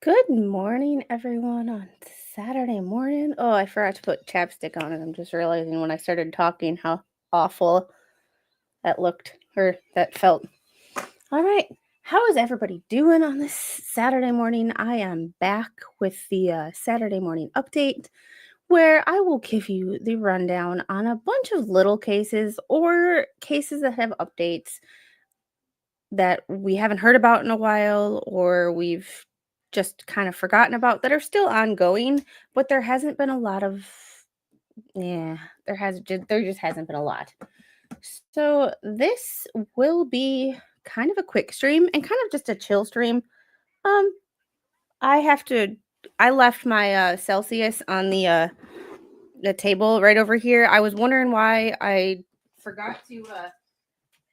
Good morning, everyone, on Saturday morning. Oh, I forgot to put chapstick on it. I'm just realizing when I started talking how awful that looked or that felt. All right. How is everybody doing on this Saturday morning? I am back with the Saturday morning update where I will give you the rundown on a bunch of little cases or cases that have updates that we haven't heard about in a while or we've just kind of forgotten about that are still ongoing, but there hasn't been a lot of yeah, there just hasn't been a lot. So this will be kind of a quick stream and kind of just a chill stream. Um I have to I left my Celsius on the table right over here. I was wondering why I forgot to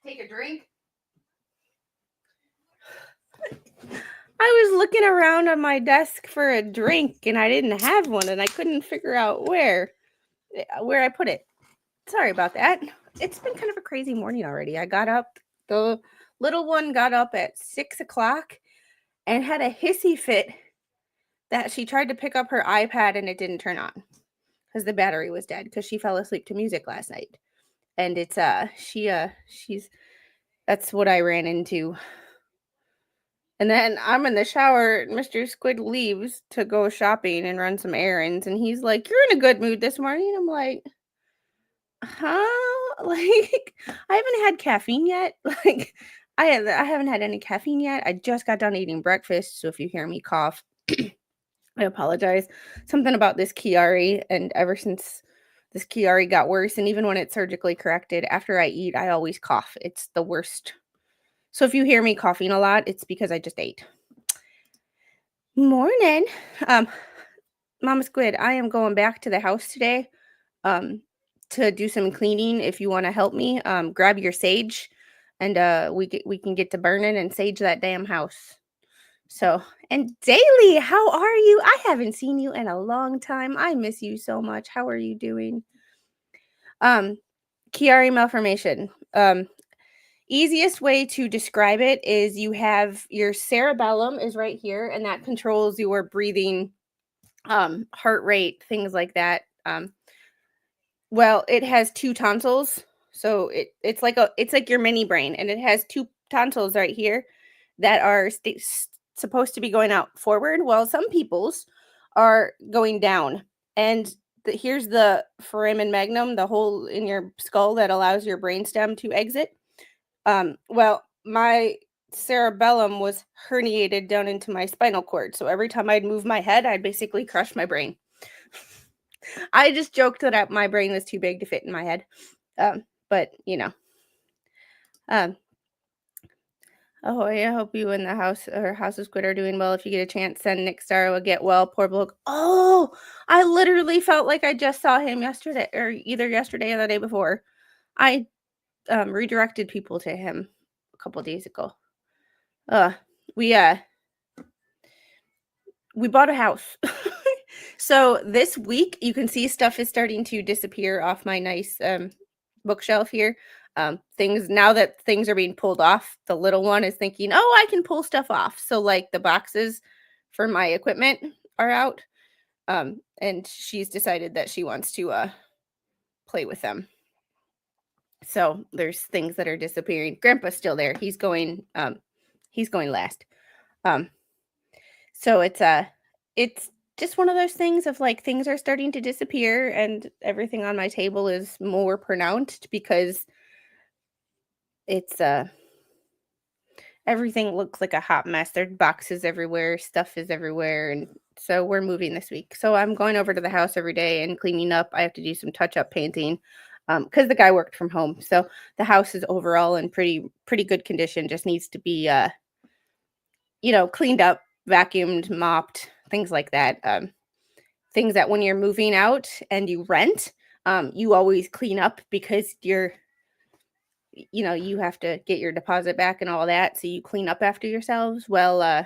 take a drink. I was looking around on my desk for a drink and I didn't have one and I couldn't figure out where I put it. Sorry about that. It's been kind of a crazy morning already. I got up, the little one got up at 6 o'clock and had a hissy fit that she tried to pick up her iPad and it didn't turn on because the battery was dead because she fell asleep to music last night. And it's she's that's what I ran into. And then I'm in the shower. Mr. Squid leaves to go shopping and run some errands. And he's like, "You're in a good mood this morning." I'm like, huh? Like, I haven't had caffeine yet. Like, I haven't had any caffeine yet. I just got done eating breakfast. So if you hear me cough, I apologize. Something about this Chiari. And ever since this Chiari got worse, and even when it's surgically corrected, after I eat, I always cough. It's the worst. So if you hear me coughing a lot, it's because I just ate. Morning. Um, Mama Squid, I am going back to the house today to do some cleaning. If you want to help me, grab your sage and we can get to burning and sage that damn house. So, and Daily, how are you? I haven't seen you in a long time. I miss you so much. How are you doing? Chiari malformation. Easiest way to describe it is you have your cerebellum is right here, and that controls your breathing, heart rate, things like that. Well, it has two tonsils, so it's like your mini brain, and it has two tonsils right here that are supposed to be going out forward, while some people's are going down. And here's the foramen magnum, the hole in your skull that allows your brainstem to exit. Well, my cerebellum was herniated down into my spinal cord. So every time I'd move my head, I'd basically crush my brain. I just joked that my brain was too big to fit in my head. But, Um, oh, I hope you and the house of Squid are doing well. If you get a chance, send Nick Starro a get well. Poor bloke. Oh, I literally felt like I just saw him yesterday, or either yesterday or the day before. I redirected people to him a couple days ago. We bought a house. So this week you can see stuff is starting to disappear off my nice bookshelf here. Things now that things are being pulled off, the little one is thinking, "Oh, I can pull stuff off." So like the boxes for my equipment are out. And she's decided that she wants to play with them. So there's things that are disappearing. Grandpa's still there. He's going last. So it's just one of those things of like things are starting to disappear and everything on my table is more pronounced because it's everything looks like a hot mess. There's boxes everywhere, stuff is everywhere, and so we're moving this week. So I'm going over to the house every day and cleaning up. I have to do some touch-up painting because the guy worked from home. So the house is overall in pretty good condition. Just needs to be cleaned up, vacuumed, mopped, things like that. Things that when you're moving out and you rent, you always clean up because you have to get your deposit back and all that. So you clean up after yourselves. Well,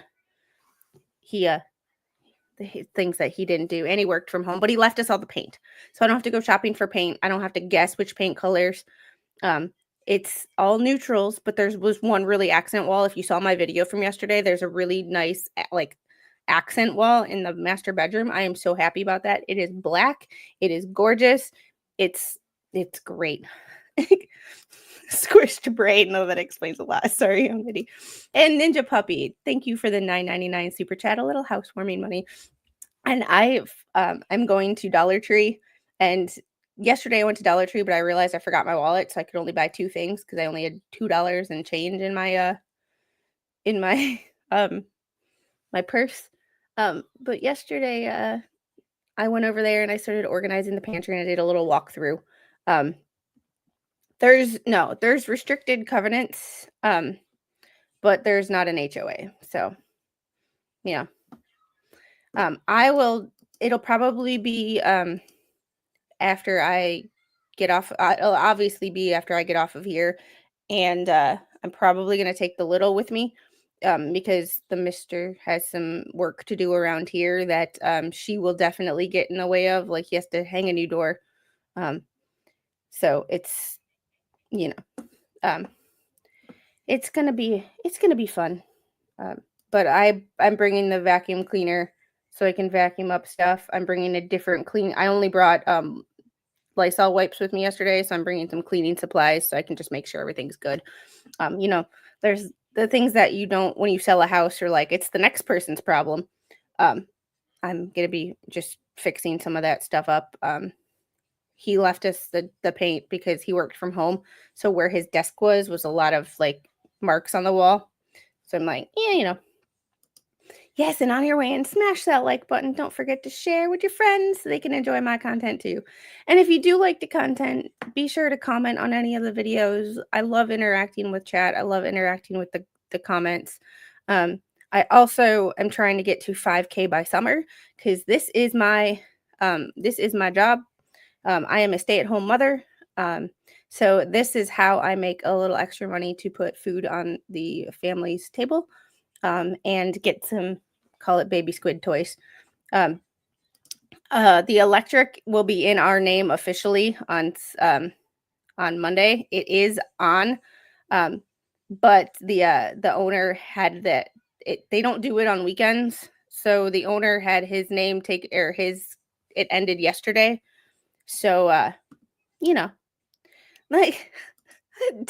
the things that he didn't do, and he worked from home, but he left us all the paint. So I don't have to go shopping for paint. I don't have to guess which paint colors. It's all neutrals, but there was one really accent wall. If you saw my video from yesterday, there's a really nice like accent wall in the master bedroom. I am so happy about that. It is black. It is gorgeous. It's great. Squished brain. No, that explains a lot. Sorry, young lady. And Ninja Puppy, thank you for the $9.99 super chat. A little housewarming money. And I'm going to Dollar Tree, and yesterday I went to Dollar Tree, but I realized I forgot my wallet, so I could only buy 2 things because I only had $2 and change in my my purse. But yesterday I went over there and I started organizing the pantry, and I did a little walkthrough. There's restricted covenants, but there's not an HOA. So yeah. It'll probably be after I get off. It'll obviously be after I get off of here, and I'm probably gonna take the little with me, because the mister has some work to do around here that she will definitely get in the way of. Like, he has to hang a new door, so it's it's gonna be fun. But I'm bringing the vacuum cleaner so I can vacuum up stuff. I'm bringing a different clean. I only brought Lysol wipes with me yesterday, so I'm bringing some cleaning supplies so I can just make sure everything's good. There's the things that you don't, when you sell a house, you're like, it's the next person's problem. I'm gonna be just fixing some of that stuff up. He left us the paint because he worked from home, so where his desk was a lot of like marks on the wall. So I'm like, yeah. Yes, and on your way in, smash that like button. Don't forget to share with your friends so they can enjoy my content too. And if you do like the content, be sure to comment on any of the videos. I love interacting with chat. I love interacting with the comments. I also am trying to get to 5K by summer because this is my job. I am a stay-at-home mother. So this is how I make a little extra money to put food on the family's table, and get some, call it baby squid toys. The electric will be in our name officially on Monday. It is on, but the owner had that. They don't do it on weekends, so the owner had his name it ended yesterday. So like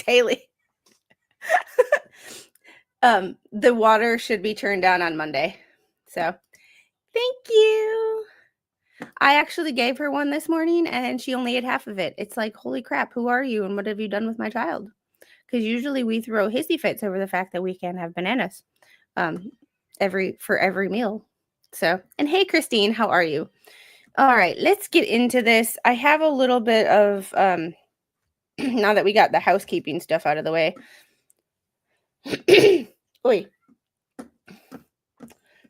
daily. The water should be turned down on Monday. So thank you. I actually gave her one this morning and she only ate half of it. It's like, holy crap, who are you and what have you done with my child? Because usually we throw hissy fits over the fact that we can't have bananas for every meal. So, and hey, Christine, how are you? All right, let's get into this. I have a little bit of, now that we got the housekeeping stuff out of the way. Oy.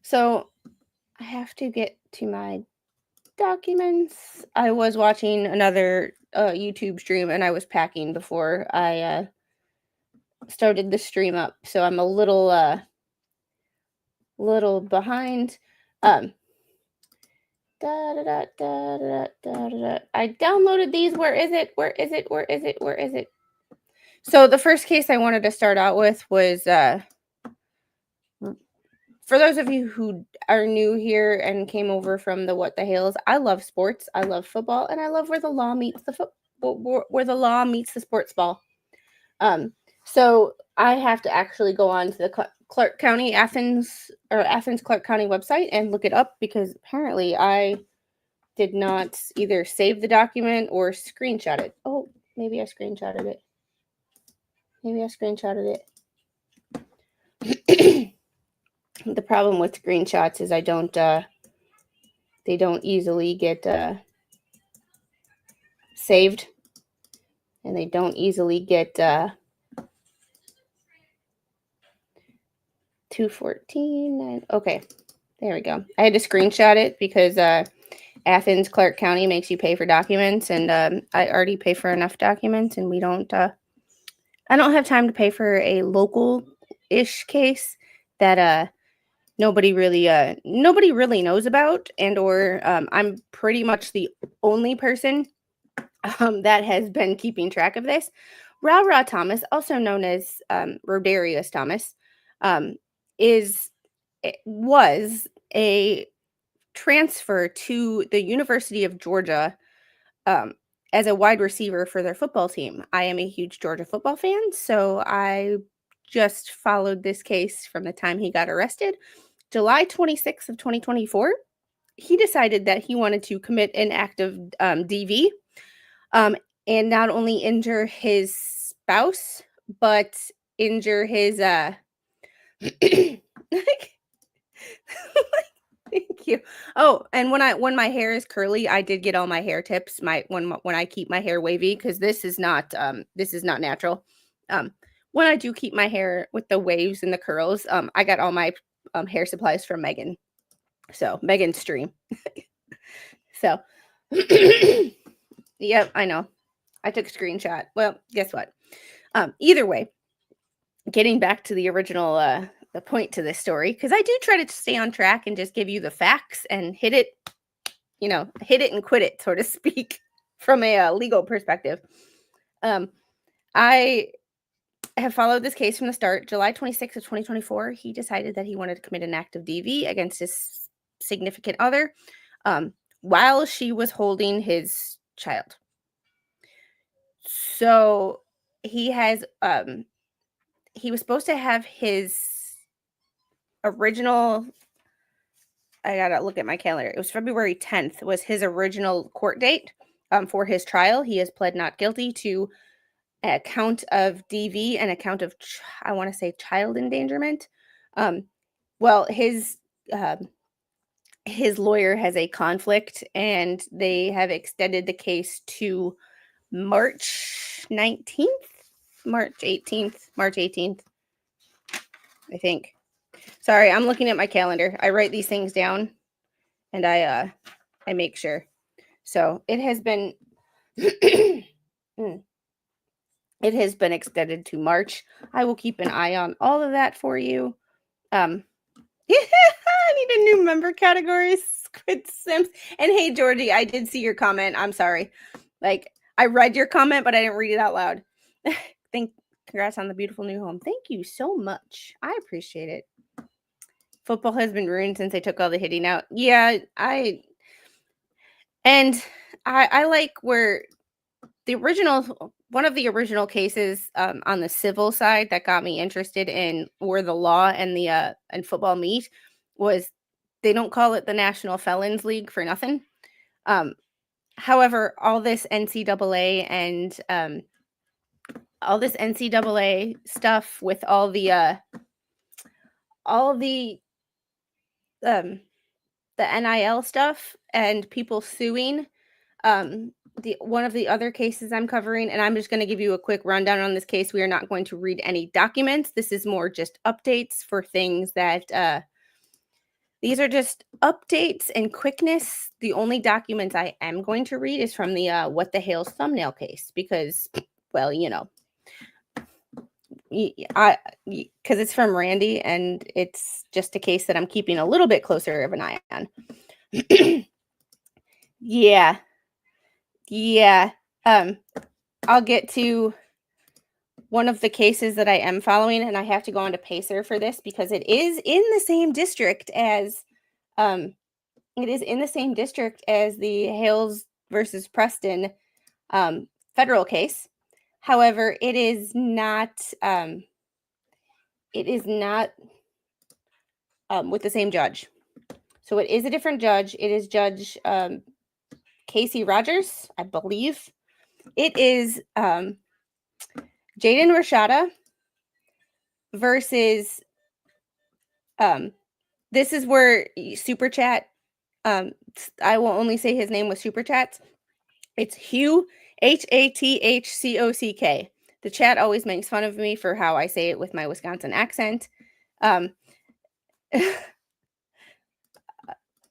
So I have to get to my documents. I was watching another YouTube stream and I was packing before I started the stream up, so I'm a little behind. I downloaded these. Where is it? So the first case I wanted to start out with was for those of you who are new here and came over from the What the Hills, I love sports. I love football, and I love where the law meets the sports ball. So I have to actually go on to the Clark County Athens Clark County website and look it up because apparently I did not either save the document or screenshot it. Oh, maybe I screenshotted it. The problem with screenshots is they don't easily get saved, and they don't easily get 214. And okay, there we go. I had to screenshot it because Athens Clark County makes you pay for documents, and I already pay for enough documents, and we don't. I don't have time to pay for a local-ish case that nobody really knows about, and or I'm pretty much the only person that has been keeping track of this. RaRa Thomas, also known as Rodarius Thomas, was a transfer to the University of Georgia as a wide receiver for their football team. I am a huge Georgia football fan, so I just followed this case from the time he got arrested. July 26th of 2024, he decided that he wanted to commit an act of DV and not only injure his spouse, but injure his Thank you. Oh, and when my hair is curly, I did get all my hair tips. When I keep my hair wavy, because this is not natural. When I do keep my hair with the waves and the curls, I got all my hair supplies from Megan. So Megan's stream. So, yep, I know. I took a screenshot. Well, guess what? Either way, getting back to the original the point to this story, because I do try to stay on track and just give you the facts and hit it and quit it, so to speak, from a legal perspective. I have followed this case from the start. July 26th of 2024, he decided that he wanted to commit an act of DV against his significant other while she was holding his child. So he has he was supposed to have his original, I gotta look at my calendar. It was February 10th was his original court date for his trial. He has pled not guilty to a count of DV and a count of, I want to say, child endangerment. Well, his lawyer has a conflict, and they have extended the case to March 19th, March 18th, I think. Sorry, I'm looking at my calendar. I write these things down, and I make sure. So it has been it has been extended to March. I will keep an eye on all of that for you. I need a new member category, Squid Sims. And hey, Georgie, I did see your comment. I'm sorry. Like, I read your comment, but I didn't read it out loud. Congrats on the beautiful new home. Thank you so much. I appreciate it. Football has been ruined since they took all the hitting out. Yeah, I like where one of the original cases on the civil side that got me interested in where the law and the and football meet was, they don't call it the National Felons League for nothing. However, all this NCAA and all this NCAA stuff with all the NIL stuff and people suing, one of the other cases I'm covering, and I'm just going to give you a quick rundown on this case. We are not going to read any documents. This is more just updates for things that these are just updates and quickness. The only documents I am going to read is from the What the Hales thumbnail case, because, well, because it's from Randy, and it's just a case that I'm keeping a little bit closer of an eye on. Yeah. I'll get to one of the cases that I am following, and I have to go on to Pacer for this because it is in the same district as the Hales versus Preston federal case. However, it is not with the same judge. So it is a different judge. It is Judge Casey Rogers, I believe. It is Jaden Rashada versus this is where Super Chat, I will only say his name with Super Chats. It's Hugh, Hathchcock. The chat always makes fun of me for how I say it with my Wisconsin accent. Well,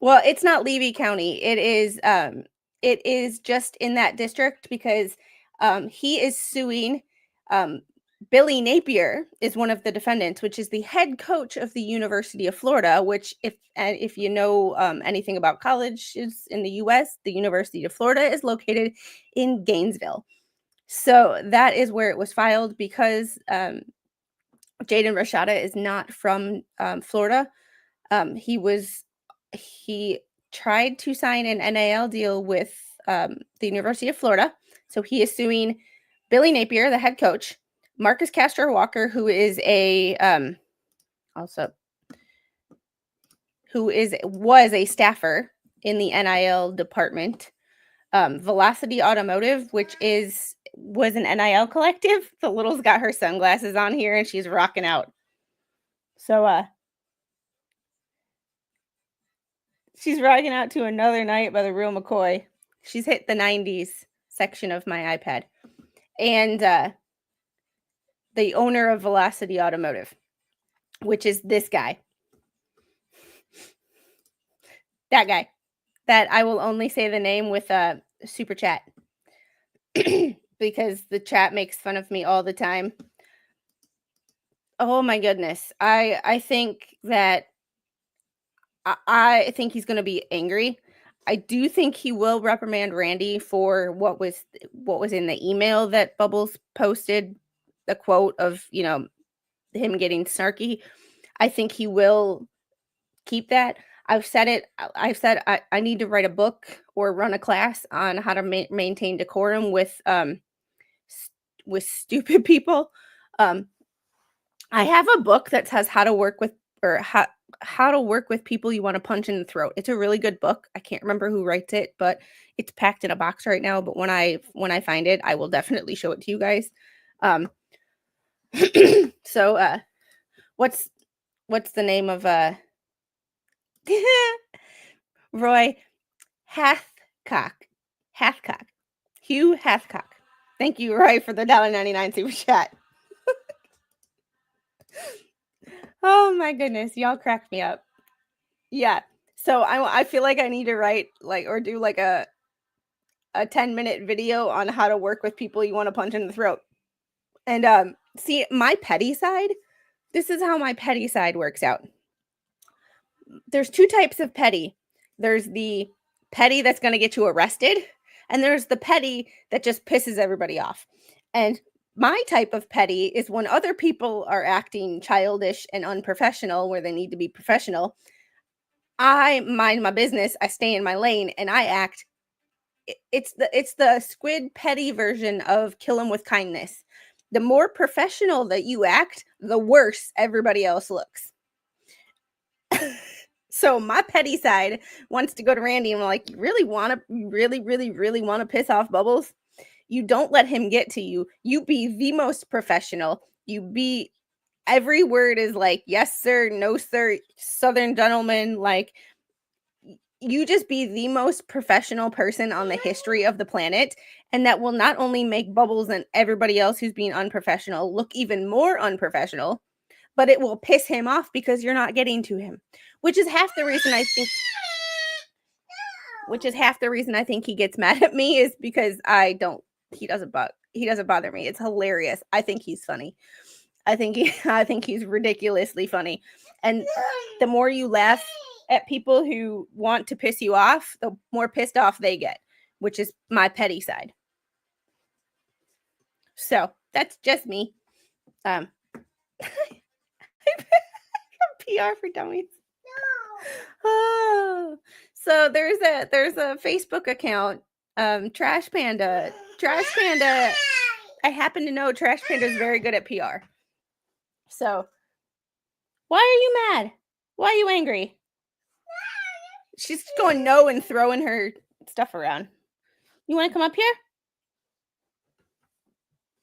it's not Levy County. It is just in that district because he is suing Billy Napier is one of the defendants, which is the head coach of the University of Florida, which if you know anything about colleges in the U.S., the University of Florida is located in Gainesville. So that is where it was filed because Jaden Rashada is not from Florida. He was he tried to sign an NIL deal with the University of Florida. So he is suing Billy Napier, the head coach, Marcus Castro Walker, who is was a staffer in the NIL department. Velocity Automotive, which was an NIL collective. The little's got her sunglasses on here and she's rocking out. So she's rocking out to Another Night by the Real McCoy. She's hit the 90s section of my iPad. And the owner of Velocity Automotive, which is this guy. That guy. That I will only say the name with a super chat. Because the chat makes fun of me all the time. Oh my goodness. I think that I think he's going to be angry. I do think he will reprimand Randy for what was in the email that Bubbles posted, the quote of, him getting snarky. I think he will keep that. I've said I need to write a book or run a class on how to maintain decorum with stupid people. I have a book that says how to work with people you want to punch in the throat. It's a really good book. I can't remember who writes it, but it's packed in a box right now. But when I find it, I will definitely show it to you guys. So what's the name of Roy Hathcock. Hugh Hathcock. Thank you, Roy, for the $1.99 super chat. Oh my goodness, y'all cracked me up. Yeah. So I feel like I need to write or do a 10-minute video on how to work with people you want to punch in the throat. And see, my petty side, this is how my petty side works out. There's two types of petty. There's the petty that's going to get you arrested, and there's the petty that just pisses everybody off. And my type of petty is when other people are acting childish and unprofessional where they need to be professional. I mind my business, I stay in my lane, and I act. It's the squid petty version of kill 'em with kindness. The more professional that you act, the worse everybody else looks. So my petty side wants to go to Randy and we're like, you really want to piss off Bubbles? You don't let him get to you. You be the most professional. Every word is like, yes, sir, no, sir, Southern gentleman. Like, you just be the most professional person on the history of the planet. And that will not only make Bubbles and everybody else who's being unprofessional look even more unprofessional, but it will piss him off because you're not getting to him, which is half the reason I think he gets mad at me, is because he doesn't bother me. It's hilarious. I think he's funny. I think he's ridiculously funny. And the more you laugh at people who want to piss you off, the more pissed off they get, which is my petty side. So that's just me. PR for dummies. No. Oh, so there's a Facebook account, Trash Panda. I happen to know Trash Panda is very good at PR. So why are you mad? Why are you angry? She's going no and throwing her stuff around. You want to come up here?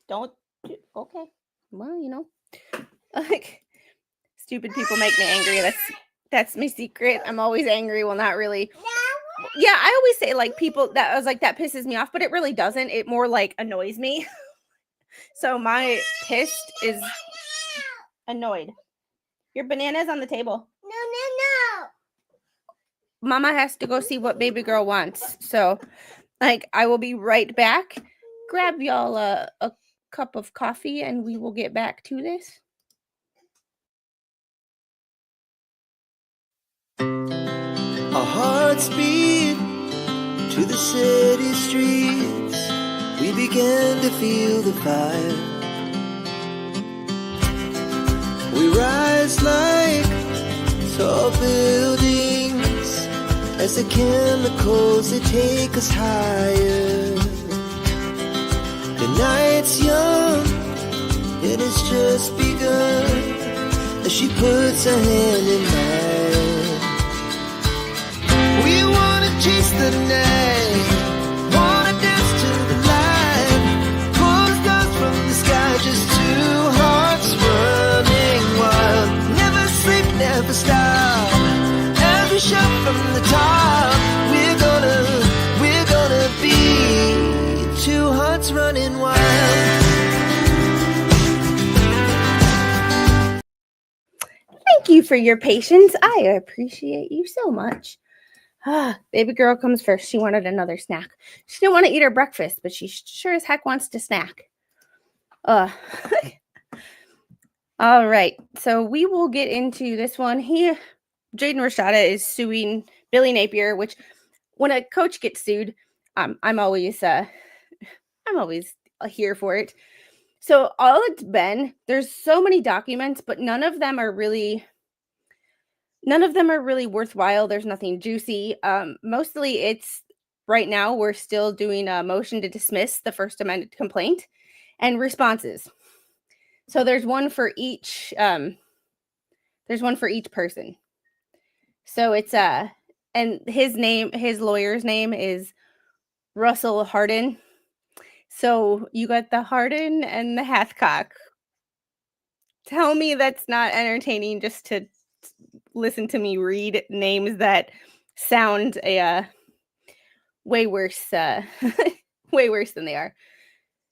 Don't. Okay. Well, like, stupid people make me angry. That's my secret. I'm always angry. Well, not really. Yeah, I always say people that pisses me off, but it really doesn't. It more annoys me. So my pissed is annoyed. Your banana's on the table. No. Mama has to go see what baby girl wants. So I will be right back. Grab y'all a cup of coffee and we will get back to this. Our hearts beat to the city streets. We began to feel the fire. We rise like tall buildings as the chemicals that take us higher. The night's young, it has just begun, as she puts her hand in mine. We wanna chase the night, wanna dance to the light, pull the stars from the sky, just two hearts running wild. Never sleep, never stop, as we shout from the top. We're gonna be two hearts running wild. Thank you for your patience. I appreciate you so much. Baby girl comes first. She wanted another snack. She didn't want to eat her breakfast, but she sure as heck wants to snack. All right. So we will get into this one. Jaden Rashada is suing Billy Napier, which when a coach gets sued, I'm always here for it. So all it's been, there's so many documents, but none of them are really worthwhile. There's nothing juicy. Mostly it's right now we're still doing a motion to dismiss the first amended complaint and responses. So there's one for each person. So it's and his lawyer's name is Russell Hardin. So you got the Hardin and the Hathcock. Tell me that's not entertaining just to listen to me read names that sound way worse than they are.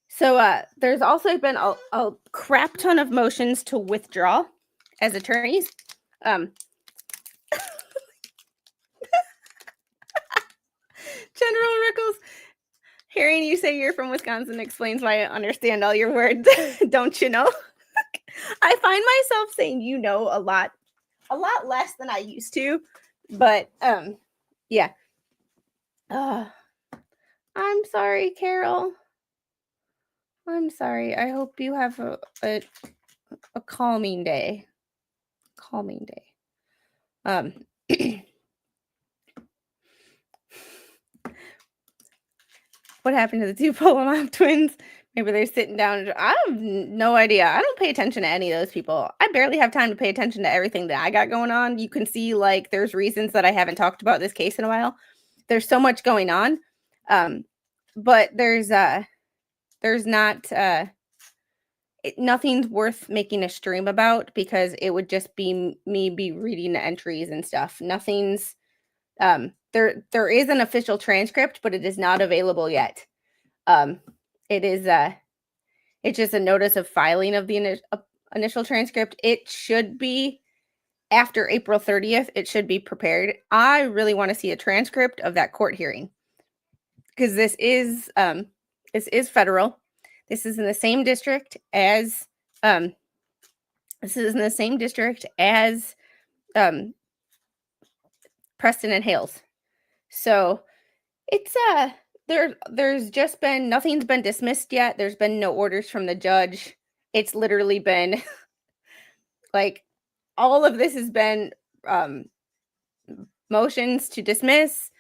So there's also been a crap ton of motions to withdraw as attorneys. General Rickles, hearing you say you're from Wisconsin explains why I understand all your words. Don't you know? I find myself saying a lot less than I used to, but yeah. I'm sorry, Carol. I'm sorry. I hope you have a calming day. What happened to the two Polomop twins? Maybe they're sitting down. I have no idea. I don't pay attention to any of those people. I barely have time to pay attention to everything that I got going on. You can see, like, there's reasons that I haven't talked about this case in a while. There's so much going on. But there's not nothing's worth making a stream about because it would just be me reading the entries and stuff. Nothing's there is an official transcript, but it is not available yet. It is it's just a notice of filing of the initial transcript. It should be after April 30th. It should be prepared. I really want to see a transcript of that court hearing because this is federal. This is in the same district as Preston and Hales. So it's there's just been nothing's been dismissed yet. There's been no orders from the judge. It's literally been like all of this has been motions to dismiss,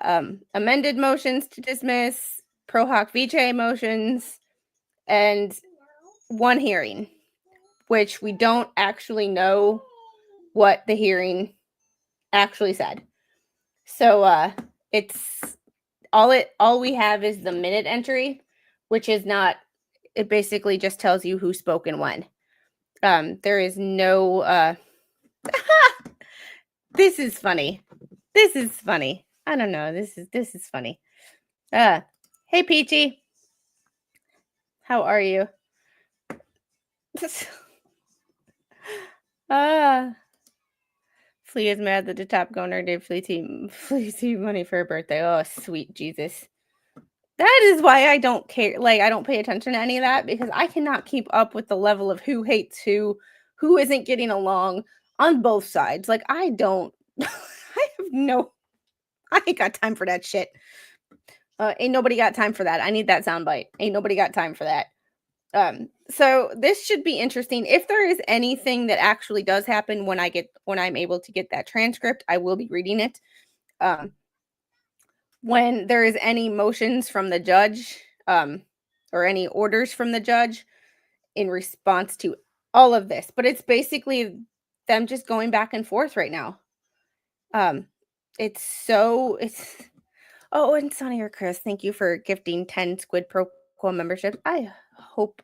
amended motions to dismiss, pro hoc vice motions, and one hearing, which we don't actually know what the hearing actually said. So it's all we have is the minute entry, which is not, it basically just tells you who spoke and when. There is no this is funny. I don't know. This is funny. Hey Peachy. How are you? Flea is mad that the top gunner gave Flea team money for her birthday. Oh, sweet Jesus. That is why I don't care. Like, I don't pay attention to any of that because I cannot keep up with the level of who hates who isn't getting along on both sides. Like, I ain't got time for that shit. Ain't nobody got time for that. I need that soundbite. Ain't nobody got time for that. So this should be interesting. If there is anything that actually does happen when I'm able to get that transcript, I will be reading it. when there is any motions from the judge, or any orders from the judge in response to all of this. But it's basically them just going back and forth right now. It's oh, and Sonny or Chris, thank you for gifting 10 Squid Pro Quo memberships. I hope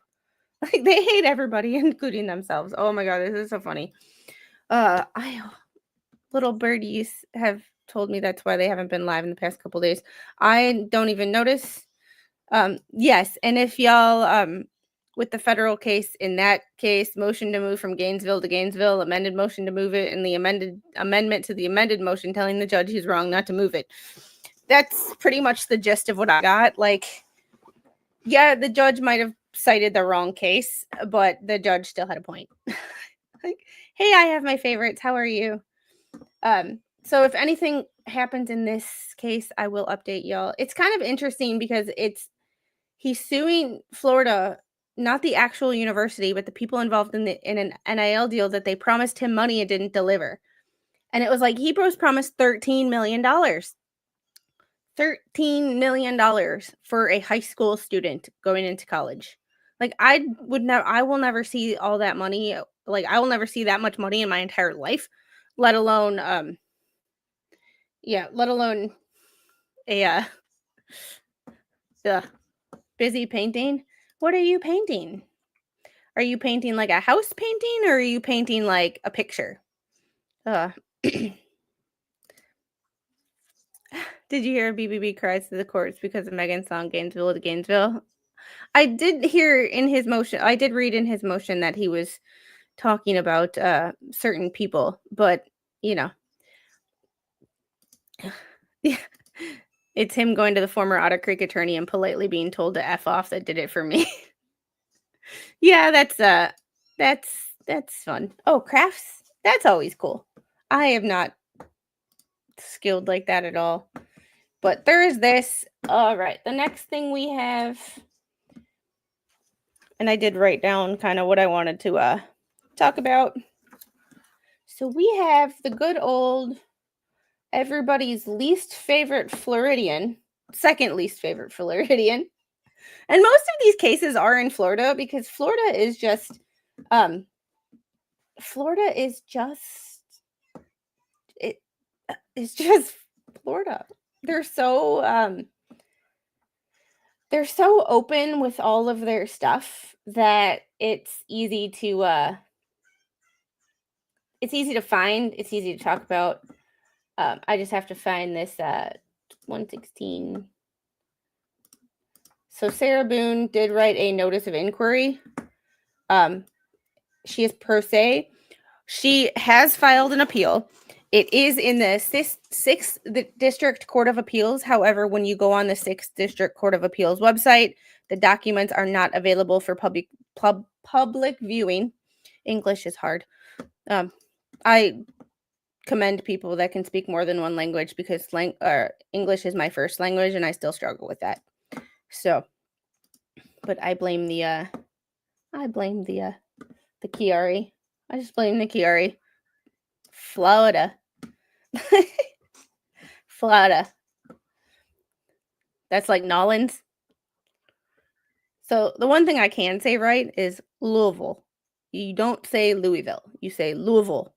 like they hate everybody, including themselves. Oh my god, this is so funny. Little birdies have told me that's why they haven't been live in the past couple days. I don't even notice. Yes, and if y'all with the federal case, in that case, motion to move from Gainesville to Gainesville, amended motion to move it, and the amendment to the amended motion telling the judge he's wrong not to move it. That's pretty much the gist of what I got. Like, yeah, the judge might have cited the wrong case, but the judge still had a point. Like, hey, I have my favorites. How are you? So if anything happens in this case, I will update y'all. It's kind of interesting because he's suing Florida, not the actual university, but the people involved in an NIL deal that they promised him money and didn't deliver. And it was like he was promised $13 million. $13 million for a high school student going into college. Like, I will never see all that money. Like, I will never see that much money in my entire life, let alone a busy painting. What are you painting? Are you painting like a house painting, or are you painting like a picture? Did you hear BBB cries to the courts because of Megan's song Gainesville to Gainesville? I did hear in his motion, I did read in his motion that he was talking about certain people, but you know, it's him going to the former Otter Creek attorney and politely being told to F off that did it for me. Yeah, that's fun. Oh, crafts, that's always cool. I am not skilled like that at all. But there is this. All right, the next thing we have, and I did write down kind of what I wanted to talk about. So we have the good old everybody's least favorite Floridian, second least favorite Floridian. And most of these cases are in Florida because Florida is just Florida. They're so open with all of their stuff that it's easy to find, it's easy to talk about. I just have to find this 116. So Sarah Boone did write a notice of inquiry. She is pro se. She has filed an appeal. It is in the 6th District Court of Appeals. However, when you go on the 6th District Court of Appeals website, the documents are not available for public viewing. English is hard. I commend people that can speak more than one language because English is my first language and I still struggle with that. So, but I blame the Chiari. I just blame the Chiari. Florida. Florida. That's like Nolans. So the one thing I can say right is Louisville. You don't say Louisville. You say Louisville.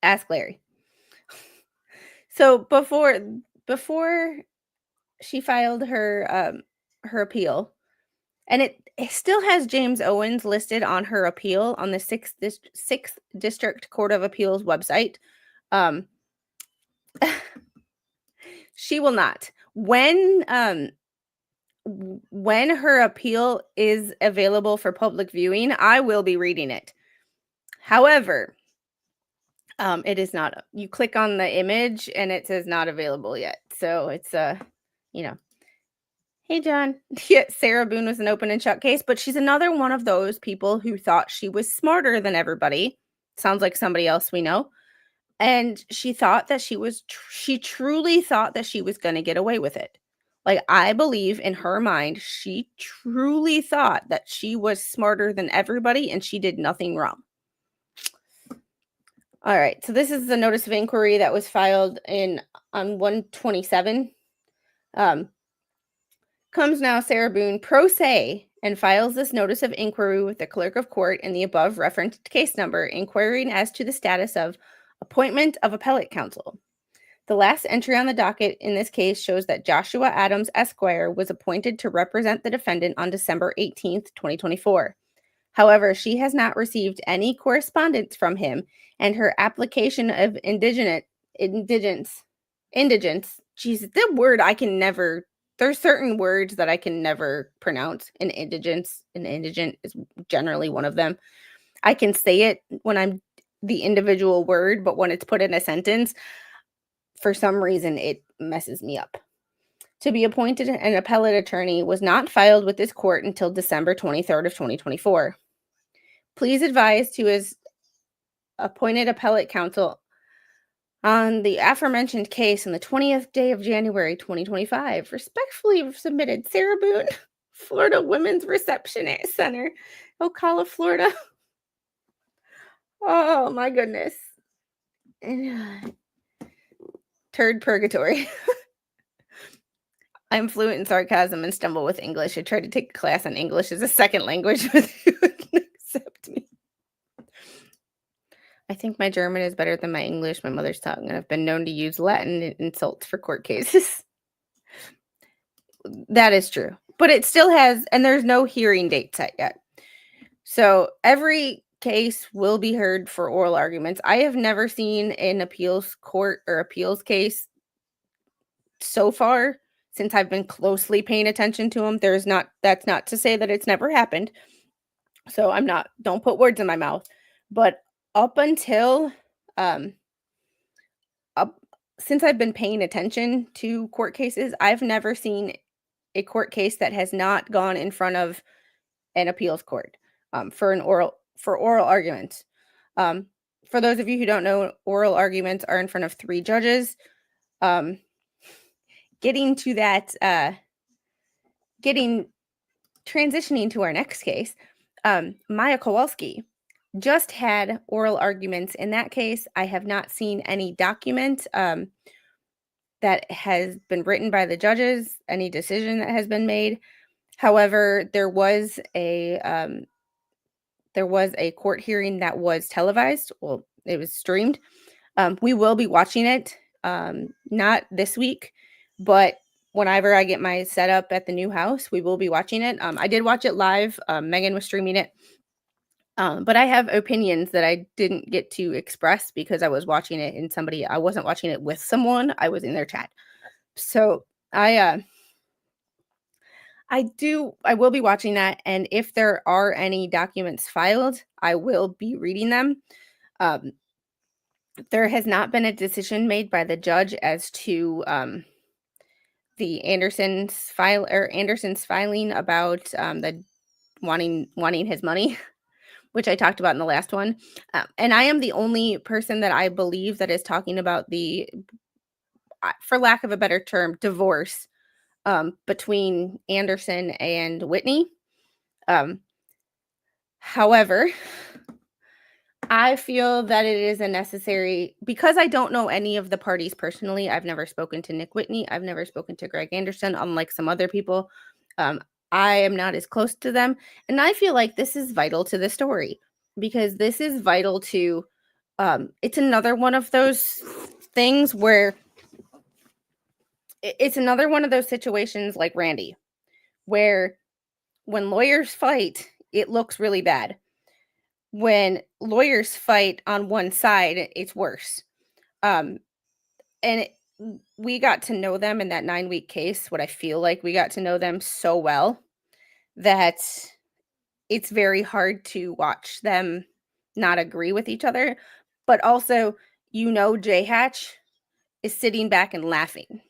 Ask Larry. So before she filed her appeal, and it still has James Owens listed on her appeal on the 6th District Court of Appeals website. She will not. When her appeal is available for public viewing, I will be reading it. However, it is not. You click on the image and it says not available yet. So it's Hey, John. Yeah, Sarah Boone was an open and shut case, but she's another one of those people who thought she was smarter than everybody. Sounds like somebody else we know. And she thought that she truly thought that she was going to get away with it. Like, I believe in her mind, she truly thought that she was smarter than everybody and she did nothing wrong. All right. So this is the notice of inquiry that was filed on 127. Comes now Sarah Boone pro se and files this notice of inquiry with the clerk of court in the above referenced case number, inquiring as to the status of appointment of appellate counsel. The last entry on the docket in this case shows that Joshua Adams Esquire was appointed to represent the defendant on December 18th, 2024. However, she has not received any correspondence from him, and her application of indigence, Jesus, the word I can never, there's certain words that I can never pronounce. An indigent is generally one of them. I can say it when I'm the individual word, but when it's put in a sentence, for some reason, it messes me up. To be appointed an appellate attorney was not filed with this court until December 23rd of 2024. Please advise to his appointed appellate counsel on the aforementioned case on the 20th day of January 2025. Respectfully submitted, Sarah Boone, Florida Women's Reception Center, Ocala, Florida. Oh my goodness. Turd purgatory. I'm fluent in sarcasm and stumble with English. I tried to take a class on English as a second language, but they wouldn't accept me. I think my German is better than my English, my mother's tongue, and I've been known to use Latin insults for court cases. That is true. But it still has, and there's no hearing date set yet. So every case will be heard for oral arguments. I have never seen an appeals court or appeals case so far since I've been closely paying attention to them. That's not to say that it's never happened. So don't put words in my mouth. But up until, since I've been paying attention to court cases, I've never seen a court case that has not gone in front of an appeals court for oral arguments. For those of you who don't know, oral arguments are in front of 3 judges. Transitioning to our next case, Maya Kowalski just had oral arguments in that case. I have not seen any document that has been written by the judges, any decision that has been made. However, there was a court hearing that was televised. Well, it was streamed. We will be watching it, not this week, but whenever I get my setup at the new house, we will be watching it. I did watch it live. Megan was streaming it. But I have opinions that I didn't get to express because I was watching it I wasn't watching it with someone. I was in their chat. So I will be watching that. And if there are any documents filed, I will be reading them. There has not been a decision made by the judge as to the Anderson's filing about the wanting his money, which I talked about in the last one. And I am the only person that I believe that is talking about the, for lack of a better term, divorce between Anderson and Whitney. However, I feel that it is a necessary, because I don't know any of the parties personally. I've never spoken to Nick Whitney. I've never spoken to Greg Anderson, unlike some other people. I am not as close to them. And I feel like this is vital to the story, because this is vital to, it's another one of those things where it's another one of those situations like Randy, where when lawyers fight, it looks really bad. When lawyers fight on one side, it's worse. We got to know them in that 9-week case. What I feel like we got to know them so well that it's very hard to watch them not agree with each other. But also, Jay Hatch is sitting back and laughing.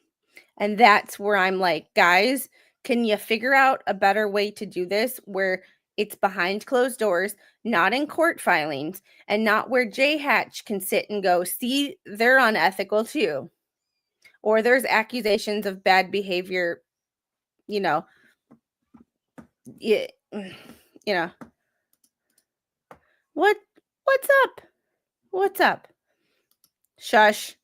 And that's where I'm like, guys, can you figure out a better way to do this where it's behind closed doors, not in court filings, and not where Jay Hatch can sit and go, see, they're unethical too. Or there's accusations of bad behavior, what's up? What's up? Shush.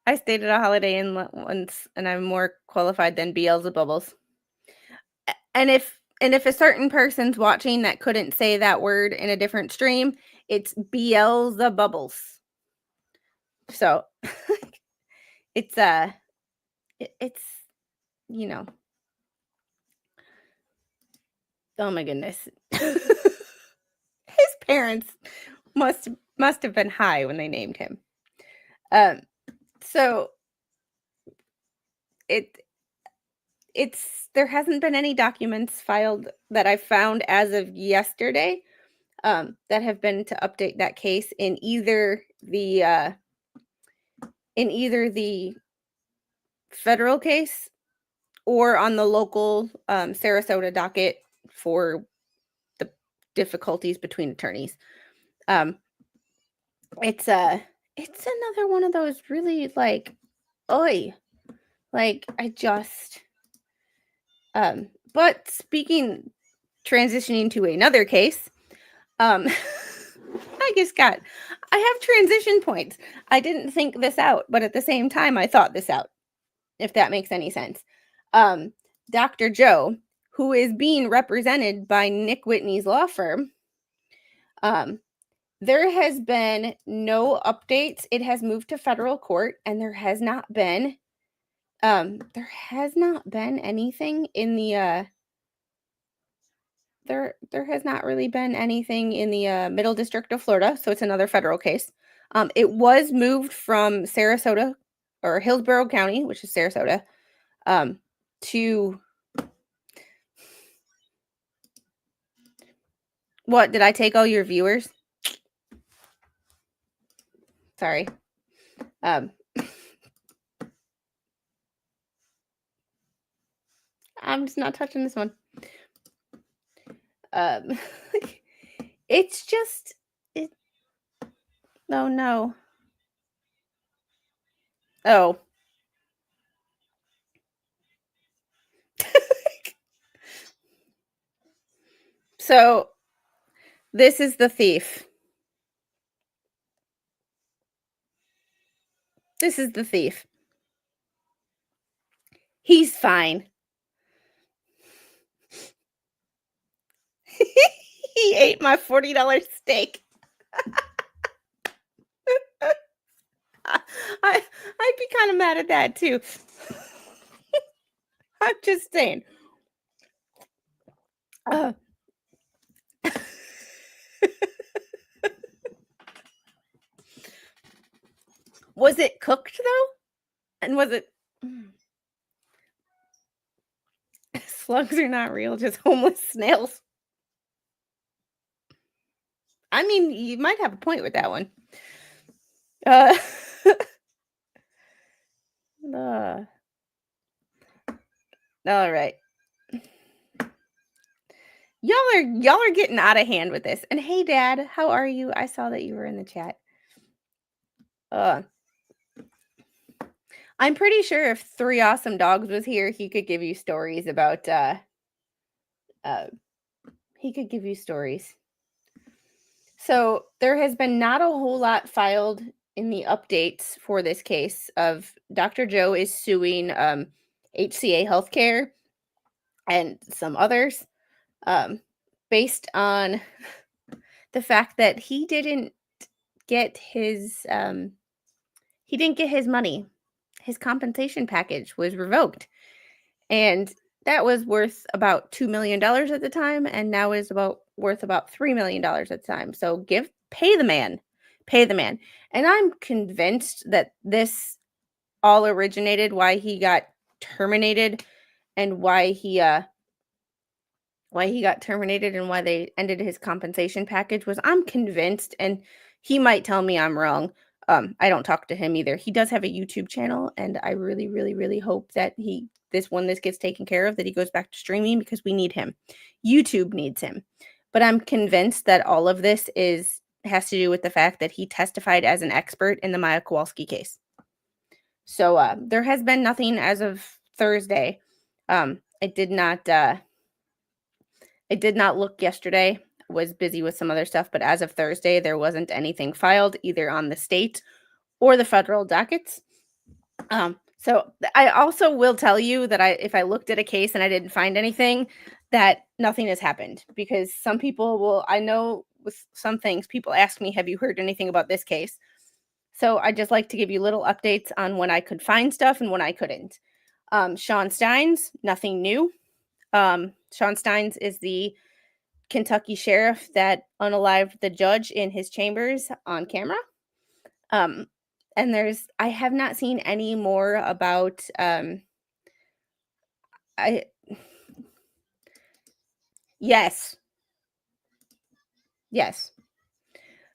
I stayed at a Holiday Inn once, and I'm more qualified than Beelzebubbles. And if a certain person's watching that couldn't say that word in a different stream, it's Beelzebubbles. So it's it's oh my goodness. His parents must have been high when they named him. So there hasn't been any documents filed that I found as of yesterday that have been to update that case in either the federal case or on the local Sarasota docket for the difficulties between attorneys. It's another one of those really like, oi, like I just but transitioning to another case, I have transition points. I didn't think this out, but at the same time, I thought this out, if that makes any sense. Dr. Joe, who is being represented by Nick Whitney's law firm, there has been no updates. It has moved to federal court, and there has not been anything in the there has not really been anything in the Middle District of Florida, so it's another federal case. It was moved from Sarasota or Hillsborough County, which is Sarasota, to what? Did I take all your viewers? Sorry. I'm just not touching this one. It's just it. Oh no. Oh. So this is the thief. This is the thief. He's fine. He ate my $40 steak. I'd be kind of mad at that too. I'm just saying. Was it cooked though? And was it? Slugs are not real, just homeless snails. I mean, you might have a point with that one. All right. Y'all are getting out of hand with this. And hey, Dad, how are you? I saw that you were in the chat. I'm pretty sure if 3 Awesome Dogs was here, he could give you stories about he could give you stories. So there has been not a whole lot filed in the updates for this case of Dr. Joe is suing HCA Healthcare and some others based on the fact that he didn't get his money. His compensation package was revoked. And that was worth about $2 million at the time, and now is worth about $3 million at the time. So pay the man. And I'm convinced that this all originated why he got terminated and why he got terminated and why they ended his compensation package was I'm convinced, and he might tell me I'm wrong. I don't talk to him either. He does have a YouTube channel, and I really, really, really hope that this gets taken care of, that he goes back to streaming because we need him. YouTube needs him. But I'm convinced that all of this has to do with the fact that he testified as an expert in the Maya Kowalski case. So there has been nothing as of Thursday. I did not look yesterday. Was busy with some other stuff, but as of Thursday, there wasn't anything filed either on the state or the federal dockets. So I also will tell you that if I looked at a case and I didn't find anything, that nothing has happened, because some people will, I know with some things, people ask me, have you heard anything about this case? So I just like to give you little updates on when I could find stuff and when I couldn't. Sean Steins, nothing new. Sean Steins is the Kentucky sheriff that unalived the judge in his chambers on camera. And I have not seen any more about, yes.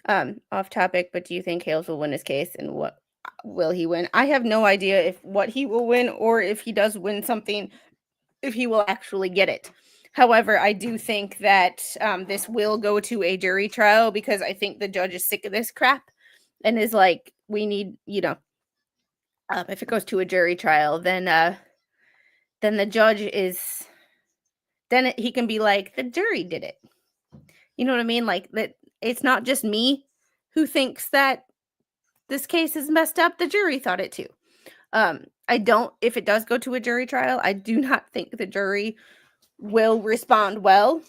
Off topic, but do you think Hales will win his case, and what will he win? I have no idea what he will win, or if he does win something, if he will actually get it. However, I do think that this will go to a jury trial, because I think the judge is sick of this crap and is like, we need, if it goes to a jury trial, then the judge is, then he can be like, the jury did it. You know what I mean? Like, that it's not just me who thinks that this case is messed up. The jury thought it too. If it does go to a jury trial, I do not think the jury will respond well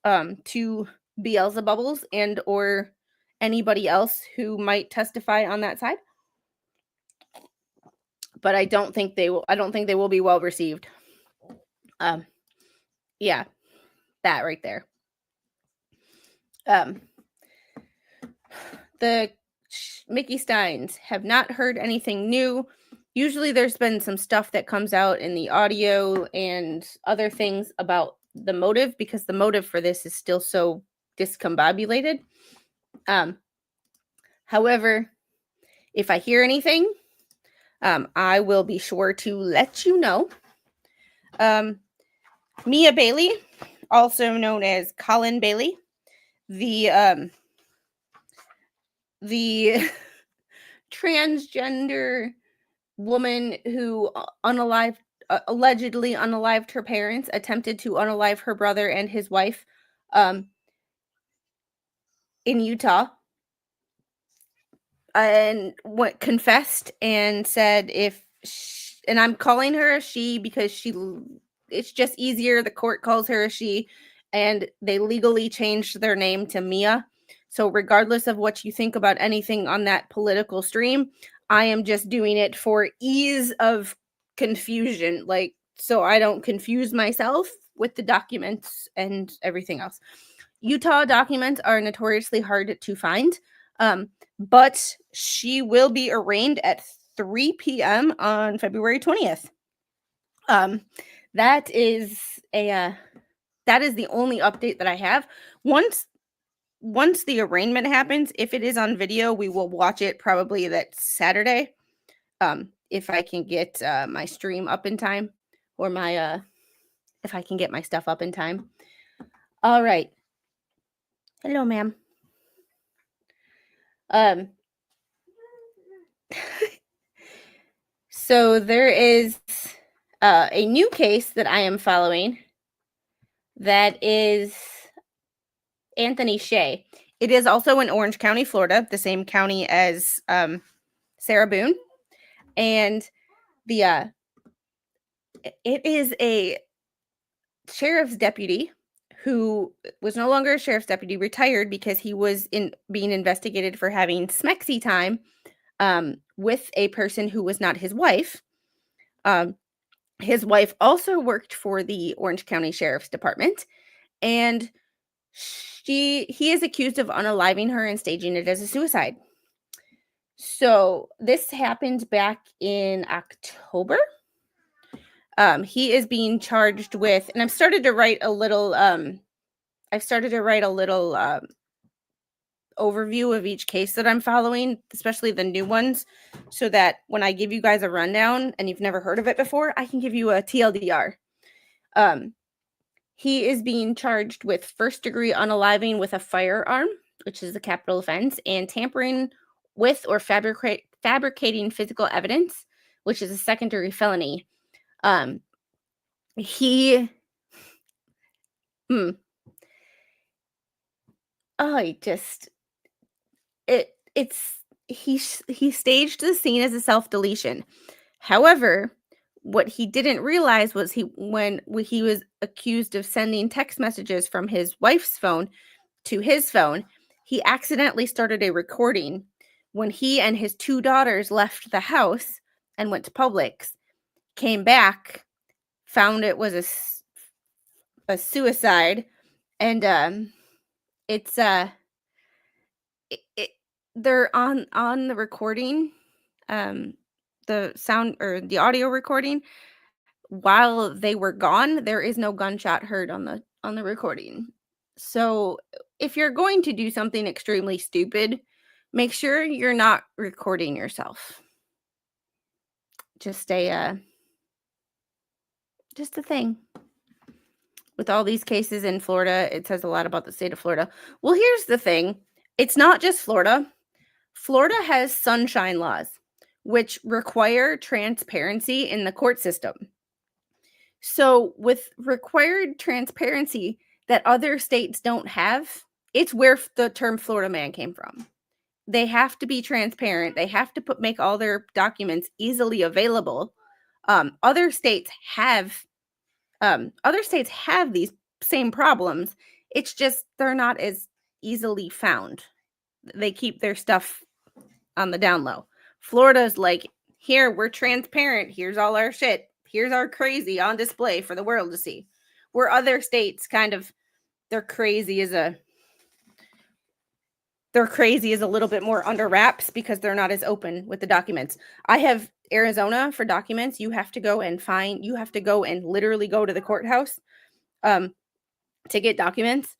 to Beelzebubbles and or anybody else who might testify on that side. But I don't think they will be well received. Yeah, that right there. The Mickey Steins have not heard anything new. Usually there's been some stuff that comes out in the audio and other things about the motive, because the motive for this is still so discombobulated. However, if I hear anything, I will be sure to let you know. Mia Bailey, also known as Colin Bailey, the transgender woman who allegedly unalived her parents, attempted to unalive her brother and his wife in Utah, and confessed and said, and I'm calling her a she because it's just easier. The court calls her a she, and they legally changed their name to Mia. So regardless of what you think about anything on that political stream, I am just doing it for ease of confusion, like, so I don't confuse myself with the documents and everything else. Utah documents are notoriously hard to find, but she will be arraigned at 3 p.m. on February 20th. That is the only update that I have. Once the arraignment happens, if it is on video, we will watch it probably that Saturday. If I can get my stream up in time, or if I can get my stuff up in time. All right. Hello, ma'am. So there is a new case that I am following that is Anthony Shay. It is also in Orange County, Florida, the same county as Sarah Boone. And it is a sheriff's deputy who was no longer a sheriff's deputy, retired because he was being investigated for having smexy time with a person who was not his wife. His wife also worked for the Orange County Sheriff's Department, and he is accused of unaliving her and staging it as a suicide. So this happened back in October. He is being charged with, and I've started to write a little overview of each case that I'm following, especially the new ones, so that when I give you guys a rundown and you've never heard of it before, I can give you a TLDR. He is being charged with first-degree unaliving with a firearm, which is a capital offense, and tampering with or fabricating physical evidence, which is a secondary felony. He staged the scene as a self-deletion. However, what he didn't realize was when he was accused of sending text messages from his wife's phone to his phone, he accidentally started a recording when he and his 2 daughters left the house and went to Publix, came back, found it was a suicide, and it's they're on the recording, the sound or the audio recording. While they were gone, there is no gunshot heard on the recording. So if you're going to do something extremely stupid, make sure you're not recording yourself. Just a thing. With all these cases in Florida, it says a lot about the state of Florida. Well, here's the thing. It's not just Florida. Florida has sunshine laws, which require transparency in the court system. So with required transparency that other states don't have, it's where the term Florida man came from. They have to be transparent. They have to make all their documents easily available. Other states have these same problems. It's just they're not as easily found. They keep their stuff on the down low. Florida's like, here, we're transparent. Here's all our shit. Here's our crazy on display for the world to see. Where other states they're crazy is a little bit more under wraps because they're not as open with the documents. I have Arizona for documents. You have to go and literally go to the courthouse to get documents.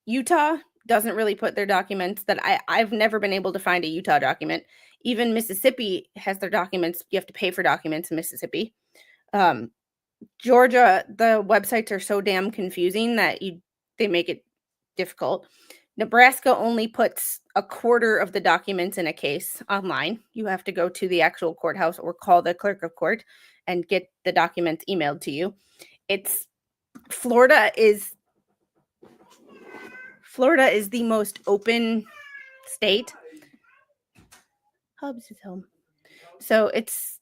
Utah doesn't really put their documents that I've never been able to find a Utah document. Even Mississippi has their documents. You have to pay for documents in Mississippi. Georgia, the websites are so damn confusing that they make it difficult. Nebraska only puts a quarter of the documents in a case online. You have to go to the actual courthouse or call the clerk of court and get the documents emailed to you. Florida is the most open state. Hubs is home. So it's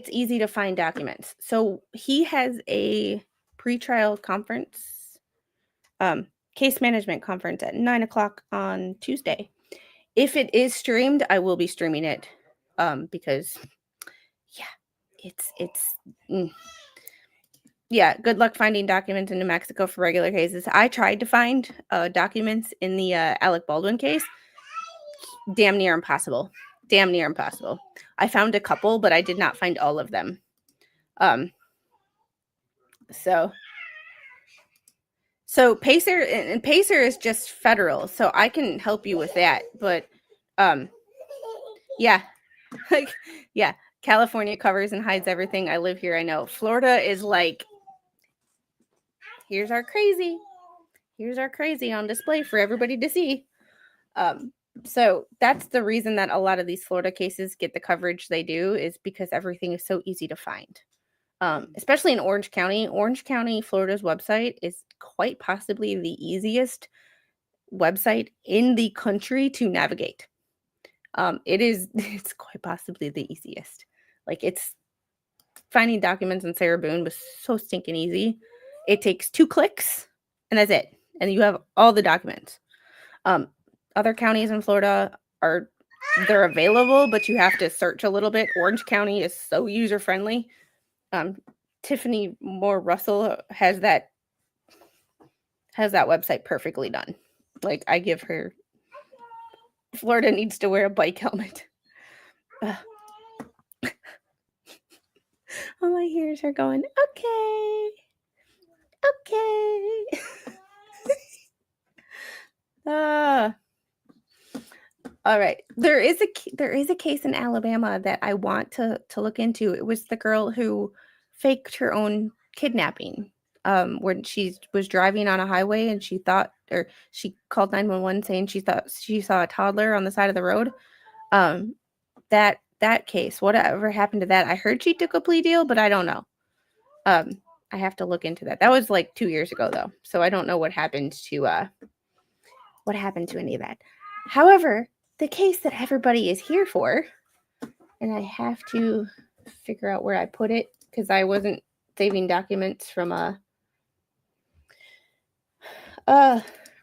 easy to find documents. So he has a pretrial conference, case management conference at 9:00 on Tuesday. If it is streamed, I will be streaming it because, good luck finding documents in New Mexico for regular cases. I tried to find documents in the Alec Baldwin case. Damn near impossible. I found a couple, but I did not find all of them. So Pacer is just federal, so I can help you with that. But California covers and hides everything. I live here, I know. Florida is like, here's our crazy on display for everybody to see. So that's the reason that a lot of these Florida cases get the coverage they do, is because everything is so easy to find. Especially in Orange County. Orange County, Florida's website is quite possibly the easiest website in the country to navigate. It's quite possibly the easiest. Like, it's finding documents in Sarah Boone was so stinking easy. It takes 2 clicks and that's it. And you have all the documents. Other counties in Florida they're available, but you have to search a little bit. Orange County is so user-friendly. Tiffany Moore Russell has that website perfectly done. Like, I give her, Florida needs to wear a bike helmet. All my ears are going, okay. All right. There is a case in Alabama that I want to look into. It was the girl who faked her own kidnapping. When she was driving on a highway and she called 911 saying she thought she saw a toddler on the side of the road. That case, whatever happened to that? I heard she took a plea deal, but I don't know. I have to look into that. That was like 2 years ago though, so I don't know what happened to any of that. However, the case that everybody is here for, and I have to figure out where I put it because I wasn't saving documents from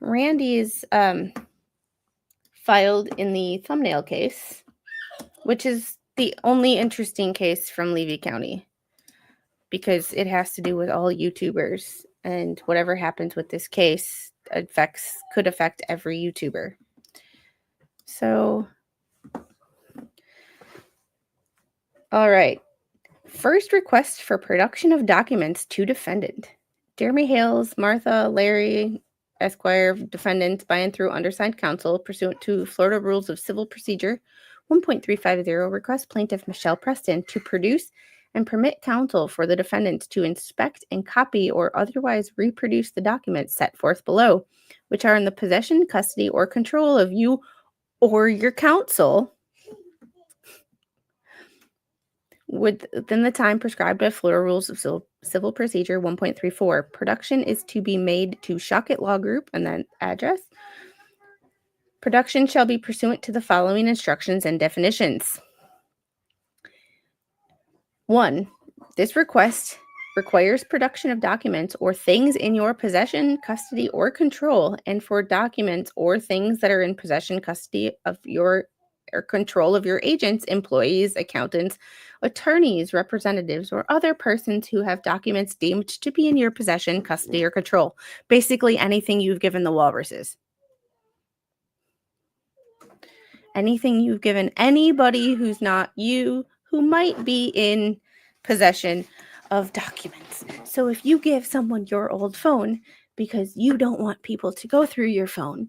Randy's filed in the thumbnail case, which is the only interesting case from Levy County because it has to do with all YouTubers, and whatever happens with this case could affect every YouTuber. So, all right. First request for production of documents to defendant. Jeremy Hales, Martha, Larry, Esquire, defendants by and through undersigned counsel, pursuant to Florida Rules of Civil Procedure 1.350, request plaintiff Michelle Preston to produce and permit counsel for the defendants to inspect and copy or otherwise reproduce the documents set forth below, which are in the possession, custody, or control of you or your counsel within the time prescribed by Florida Rules of Civil Procedure 1.34. Production is to be made to Shockett Law Group and then address. Production shall be pursuant to the following instructions and definitions. 1. This request requires production of documents or things in your possession, custody, or control, and for documents or things that are in possession, custody of your or control of your agents, employees, accountants, attorneys, representatives, or other persons who have documents deemed to be in your possession, custody, or control. Basically, anything you've given the walruses. Anything you've given anybody who's not you, who might be in possession of documents. So if you give someone your old phone because you don't want people to go through your phone,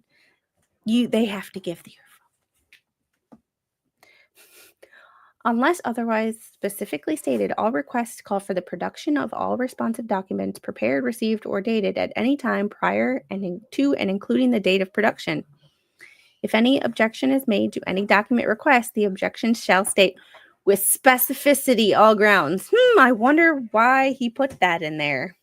they have to give your phone. Unless otherwise specifically stated, all requests call for the production of all responsive documents prepared, received, or dated at any time prior to and including the date of production. If any objection is made to any document request, the objection shall state with specificity all grounds. I wonder why he put that in there.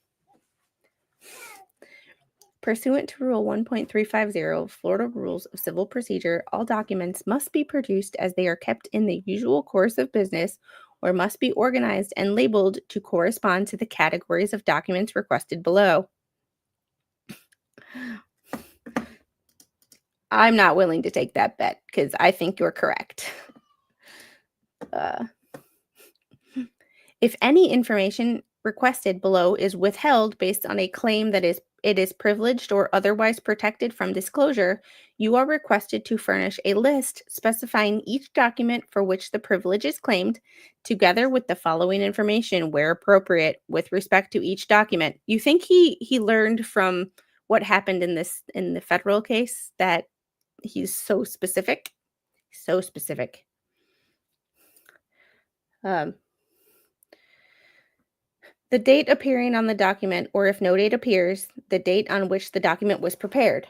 Pursuant to Rule 1.350, Florida Rules of Civil Procedure, all documents must be produced as they are kept in the usual course of business or must be organized and labeled to correspond to the categories of documents requested below. I'm not willing to take that bet because I think you're correct. If any information requested below is withheld based on a claim that it is privileged or otherwise protected from disclosure, you are requested to furnish a list specifying each document for which the privilege is claimed, together with the following information where appropriate with respect to each document. You think he learned from what happened in the federal case that he's so specific? So specific. The date appearing on the document, or if no date appears, the date on which the document was prepared,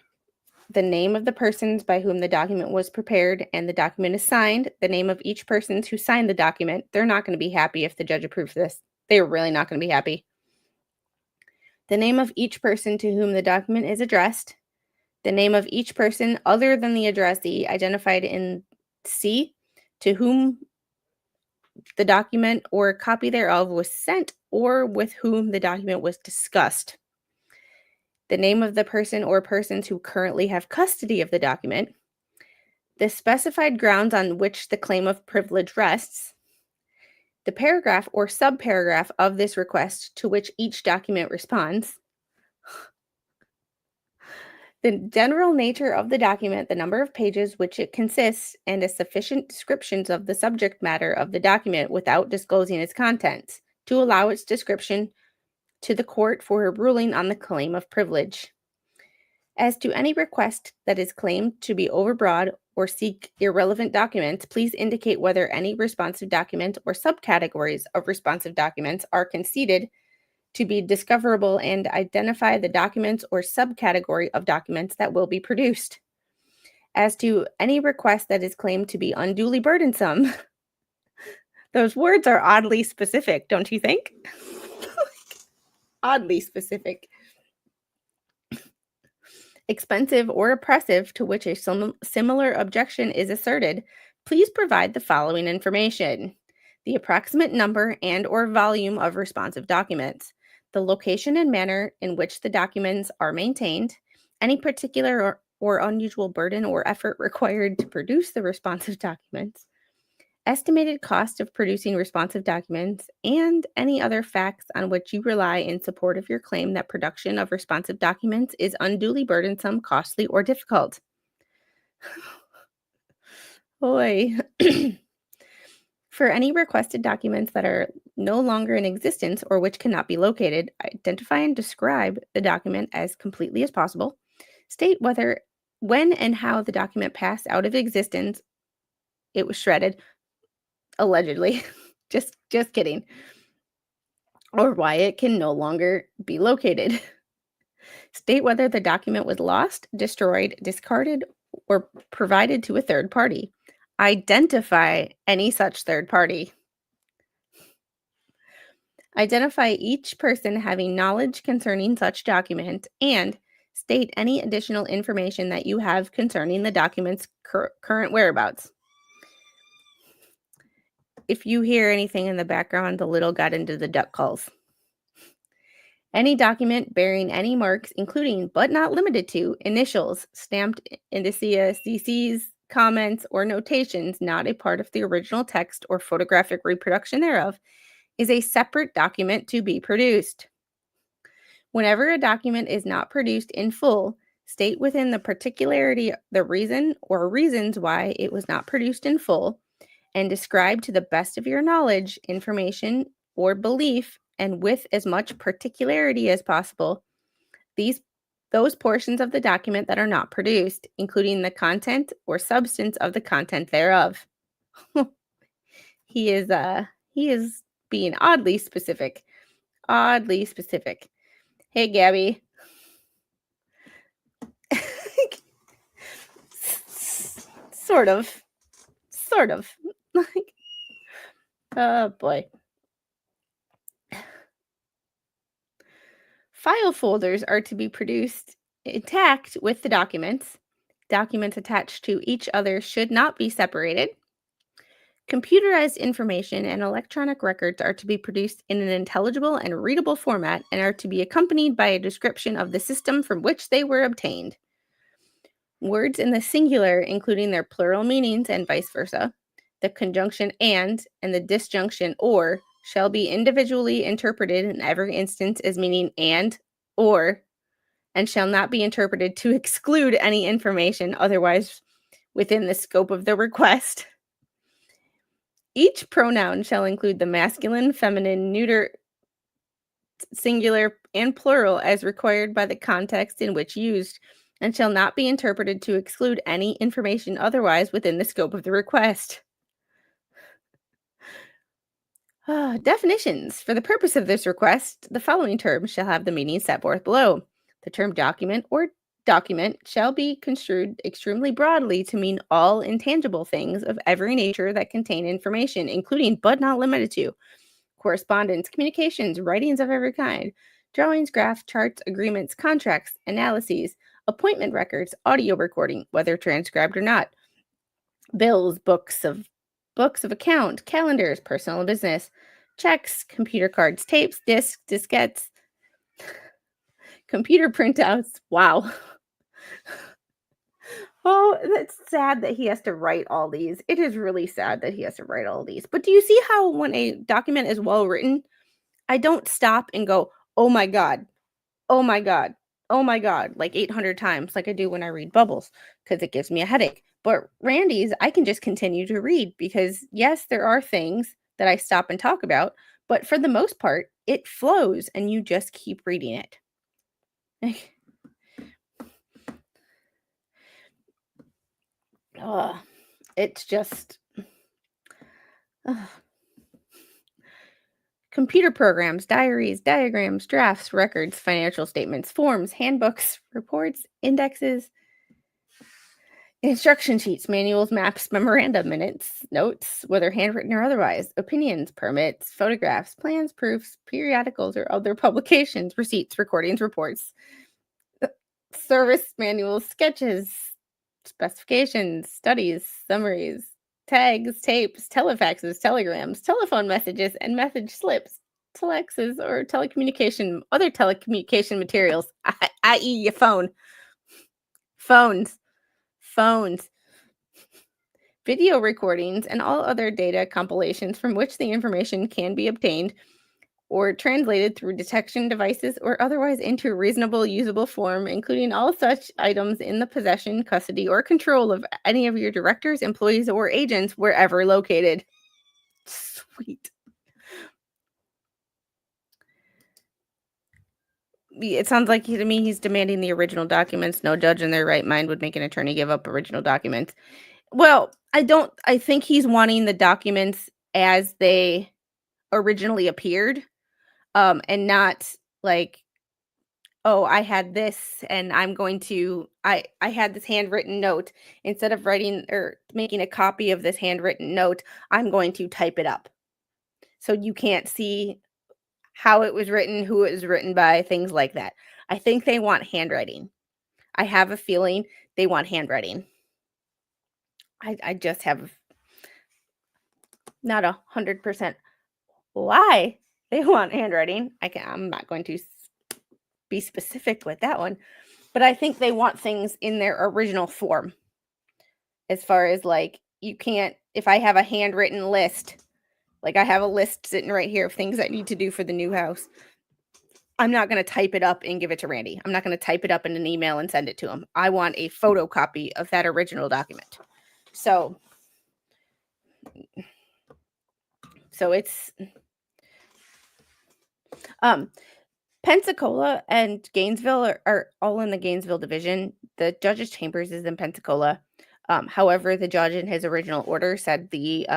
the name of the persons by whom the document was prepared and the document is signed, the name of each person who signed the document. They're not going to be happy if the judge approves this. They're really not going to be happy. The name of each person to whom the document is addressed, the name of each person other than the addressee identified in C, to whom the document or a copy thereof was sent or with whom the document was discussed, the name of the person or persons who currently have custody of the document, the specified grounds on which the claim of privilege rests, the paragraph or subparagraph of this request to which each document responds, the general nature of the document, the number of pages which it consists, and a sufficient descriptions of the subject matter of the document without disclosing its contents, to allow its description to the court for a ruling on the claim of privilege. As to any request that is claimed to be overbroad or seek irrelevant documents, please indicate whether any responsive document or subcategories of responsive documents are conceded to be discoverable and identify the documents or subcategory of documents that will be produced. As to any request that is claimed to be unduly burdensome, those words are oddly specific, don't you think? Oddly specific. Expensive or oppressive, to which a similar objection is asserted, please provide the following information. the approximate number and or volume of responsive documents, the location and manner in which the documents are maintained, any particular or unusual burden or effort required to produce the responsive documents, estimated cost of producing responsive documents, and any other facts on which you rely in support of your claim that production of responsive documents is unduly burdensome, costly, or difficult. Boy. For any requested documents that are no longer in existence or which cannot be located, identify and describe the document as completely as possible. State whether, when, and how the document passed out of existence. It was shredded, allegedly. just kidding. Or why it can no longer be located. State whether the document was lost, destroyed, discarded, or provided to a third party. Identify any such third party. Identify each person having knowledge concerning such document and state any additional information that you have concerning the document's current whereabouts. If you hear anything in the background, the little got into the duck calls. Any document bearing any marks, including but not limited to initials, stamped indicia, CCs, comments, or notations not a part of the original text or photographic reproduction thereof, is a separate document to be produced. Whenever a document is not produced in full, state within the particularity the reason or reasons why it was not produced in full, and describe to the best of your knowledge, information, or belief, and with as much particularity as possible, those portions of the document that are not produced, including the content or substance of the content thereof. He is being oddly specific. Oddly specific. Hey, Gabby. Sort of. Like, oh boy. File folders are to be produced intact with the documents. Documents attached to each other should not be separated. Computerized information and electronic records are to be produced in an intelligible and readable format and are to be accompanied by a description of the system from which they were obtained. Words in the singular, including their plural meanings and vice versa, the conjunction and the disjunction or shall be individually interpreted in every instance as meaning and, or, and shall not be interpreted to exclude any information otherwise within the scope of the request. Each pronoun shall include the masculine, feminine, neuter, singular, and plural as required by the context in which used, and shall not be interpreted to exclude any information otherwise within the scope of the request. Definitions. For the purpose of this request, the following terms shall have the meaning set forth below. The term document or document shall be construed extremely broadly to mean all intangible things of every nature that contain information, including but not limited to correspondence, communications, writings of every kind, drawings, graphs, charts, agreements, contracts, analyses, appointment records, audio recording, whether transcribed or not, bills, books of account, calendars, personal and business, checks, computer cards, tapes, discs, diskettes, computer printouts. Wow. Oh, that's sad that he has to write all these. It is really sad that he has to write all these. But do you see how when a document is well written, I don't stop and go, oh my God, oh my God, oh my God, like 800 times like I do when I read Bubbles because it gives me a headache. But Randy's, I can just continue to read because, yes, there are things that I stop and talk about, but for the most part, it flows and you just keep reading it. It's just... Computer programs, diaries, diagrams, drafts, records, financial statements, forms, handbooks, reports, indexes, instruction sheets, manuals, maps, memoranda, minutes, notes, whether handwritten or otherwise, opinions, permits, photographs, plans, proofs, periodicals, or other publications, receipts, recordings, reports, service manuals, sketches, specifications, studies, summaries, tags, tapes, telefaxes, telegrams, telephone messages, and message slips, telexes, or other telecommunication materials, i.e. your phone. Phones. Video recordings, and all other data compilations from which the information can be obtained or translated through detection devices or otherwise into a reasonable, usable form, including all such items in the possession, custody, or control of any of your directors, employees, or agents wherever located. Sweet. It sounds like to me he's demanding the original documents. No judge in their right mind would make an attorney give up original documents. Well, I think he's wanting the documents as they originally appeared, and not like, oh, I had this and I'm going to, I had this handwritten note. Instead of writing or making a copy of this handwritten note, I'm going to type it up. So you can't see how it was written, who it was written by, things like that. I think they want handwriting. I have a feeling they want handwriting. I just have not 100% why they want handwriting. I'm not going to be specific with that one, but I think they want things in their original form. As far as like, you can't, if I have a handwritten list, like I have a list sitting right here of things I need to do for the new house, I'm not going to type it up and give it to Randy. I'm not going to type it up in an email and send it to him. I want a photocopy of that original document. So it's Pensacola and Gainesville are all in the Gainesville division. The judge's chambers is in Pensacola. However, the judge in his original order said the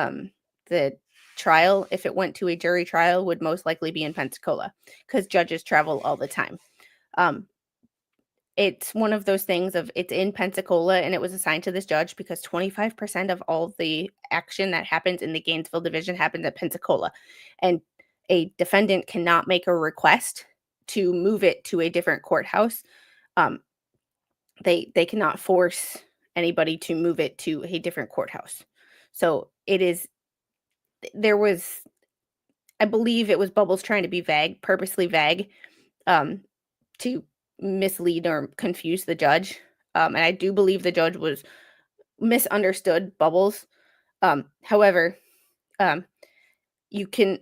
trial, if it went to a jury trial, would most likely be in Pensacola because judges travel all the time. It's one of those things of it's in Pensacola and it was assigned to this judge because 25% of all the action that happens in the Gainesville division happens at Pensacola. And a defendant cannot make a request to move it to a different courthouse. They cannot force anybody to move it to a different courthouse. So I believe it was Bubbles trying to be vague, purposely vague, to mislead or confuse the judge. And I do believe the judge was misunderstood Bubbles. However, you can,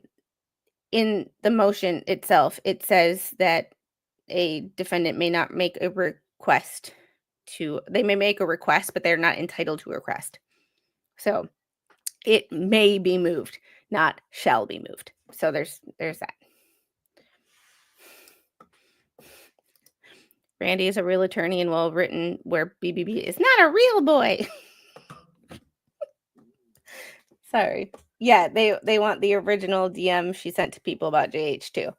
in the motion itself, it says that a defendant may not make a request they may make a request, but they're not entitled to a request. So it may be moved, not shall be moved. So there's that. Randy is a real attorney and well written, where BBB is not a real boy. Sorry. Yeah, they want the original DM she sent to people about JH too.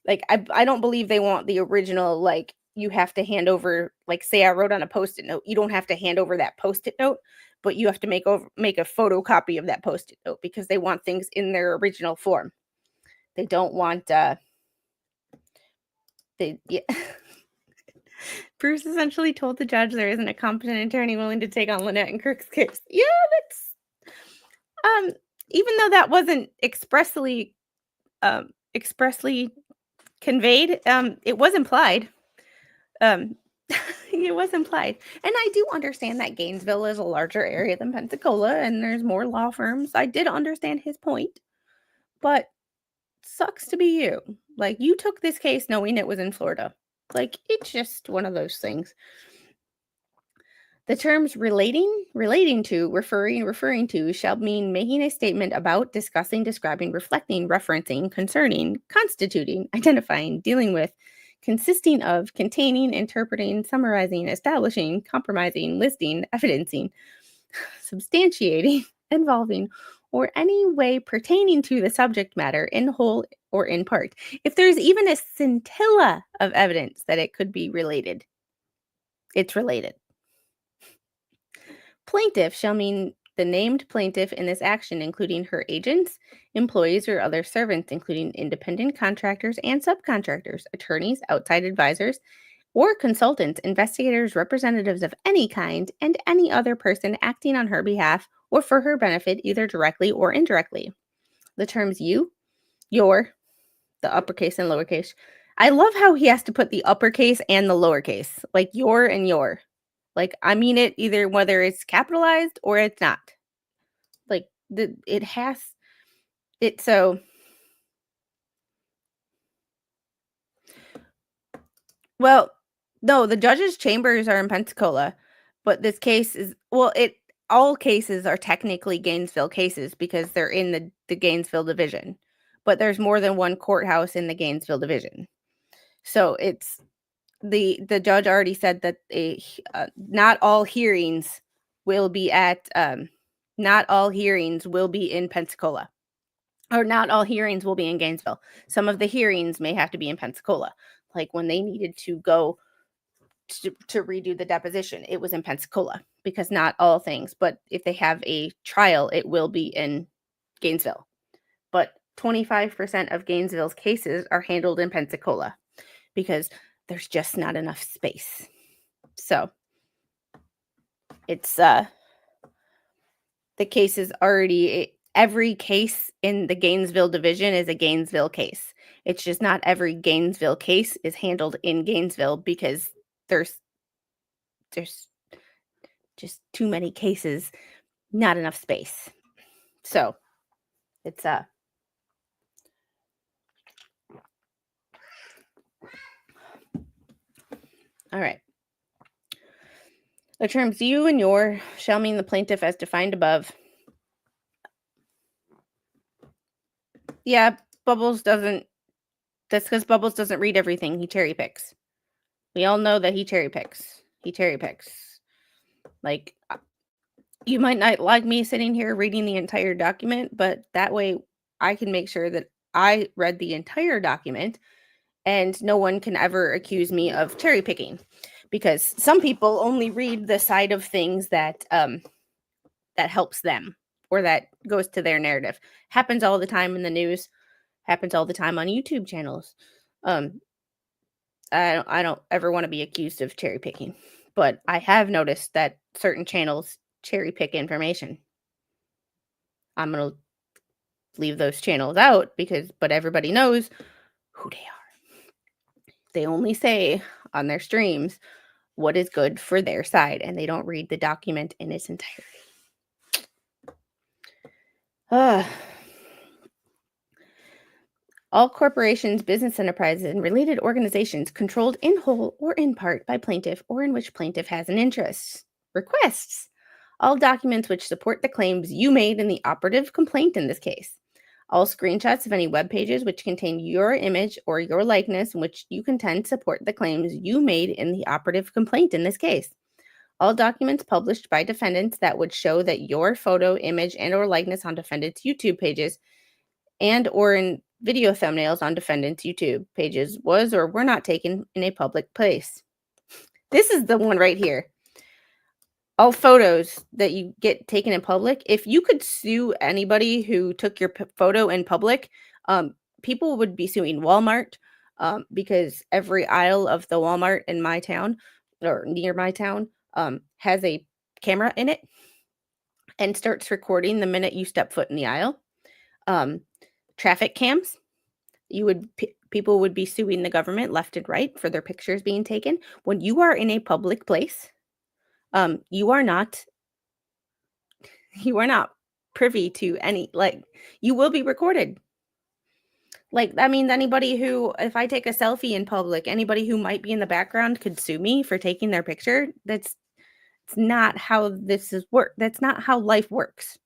Like I don't believe they want the original, like you have to hand over, like say I wrote on a Post-it note, you don't have to hand over that Post-it note, but you have to make a photocopy of that Post-it note because they want things in their original form. They don't want Bruce essentially told the judge there isn't a competent attorney willing to take on Lynette and Kirk's case. Yeah, that's even though that wasn't expressly conveyed, it was implied. It was implied. And I do understand that Gainesville is a larger area than Pensacola and there's more law firms. I did understand his point, but sucks to be you. Like, you took this case knowing it was in Florida. Like, it's just one of those things. The terms relating to, referring to shall mean making a statement about, discussing, describing, reflecting, referencing, concerning, constituting, identifying, dealing with, consisting of, containing, interpreting, summarizing, establishing, compromising, listing, evidencing, substantiating, involving, or any way pertaining to the subject matter in whole or in part. If there's even a scintilla of evidence that it could be related, it's related. Plaintiff shall mean the named plaintiff in this action, including her agents, employees, or other servants, including independent contractors and subcontractors, attorneys, outside advisors, or consultants, investigators, representatives of any kind, and any other person acting on her behalf or for her benefit, either directly or indirectly. The terms you, your, the uppercase and lowercase. I love how he has to put the uppercase and the lowercase, like your and your. Like, I mean it either whether it's capitalized or it's not. Like, it has it. So, well, no, the judge's chambers are in Pensacola, but this case is, well, all cases are technically Gainesville cases because they're in the Gainesville division, but there's more than one courthouse in the Gainesville division. So it's the judge already said that not all hearings will be in Pensacola, or not all hearings will be in Gainesville. Some of the hearings may have to be in Pensacola, like when they needed to go to redo the deposition, it was in Pensacola, because not all things, but if they have a trial, it will be in Gainesville. But 25% of Gainesville's cases are handled in Pensacola because there's just not enough space. So it's the case is already, every case in the Gainesville division is a Gainesville case. It's just not every Gainesville case is handled in Gainesville because there's just too many cases, not enough space. So it's all right. The terms you and your shall mean the plaintiff as defined above. Yeah, Bubbles doesn't. That's because Bubbles doesn't read everything. He cherry picks. We all know that he cherry picks. Like, you might not like me sitting here reading the entire document, but that way I can make sure that I read the entire document and no one can ever accuse me of cherry picking, because some people only read the side of things that helps them or that goes to their narrative. Happens all the time in the news, happens all the time on YouTube channels. I don't ever want to be accused of cherry picking, but I have noticed that certain channels cherry pick information. I'm going to leave those channels out but everybody knows who they are. They only say on their streams what is good for their side, and they don't read the document in its entirety. All corporations, business enterprises, and related organizations controlled in whole or in part by plaintiff or in which plaintiff has an interest. Requests. All documents which support the claims you made in the operative complaint in this case. All screenshots of any web pages which contain your image or your likeness in which you contend support the claims you made in the operative complaint in this case. All documents published by defendants that would show that your photo, image, and or likeness on defendants' YouTube pages and or in video thumbnails on defendants' YouTube pages was or were not taken in a public place. This is the one right here. All photos that you get taken in public, if you could sue anybody who took your photo in public, people would be suing Walmart, because every aisle of the Walmart in my town or near my town has a camera in it and starts recording the minute you step foot in the aisle. Traffic cams, people would be suing the government left and right for their pictures being taken. When you are in a public place, you are not privy to any, like, you will be recorded. Like, that means anybody who, if I take a selfie in public, anybody who might be in the background could sue me for taking their picture. It's not how this is work. That's not how life works.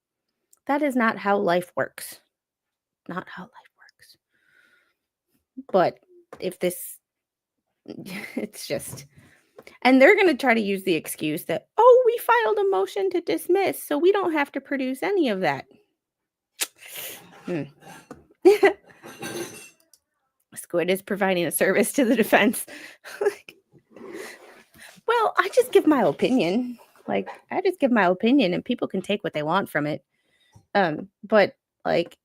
That is not how life works. Not how life works. But if this, it's just, and they're going to try to use the excuse that, oh, we filed a motion to dismiss, so we don't have to produce any of that. Squid is providing a service to the defense. Well, I just give my opinion. Like, I just give my opinion and people can take what they want from it. But like,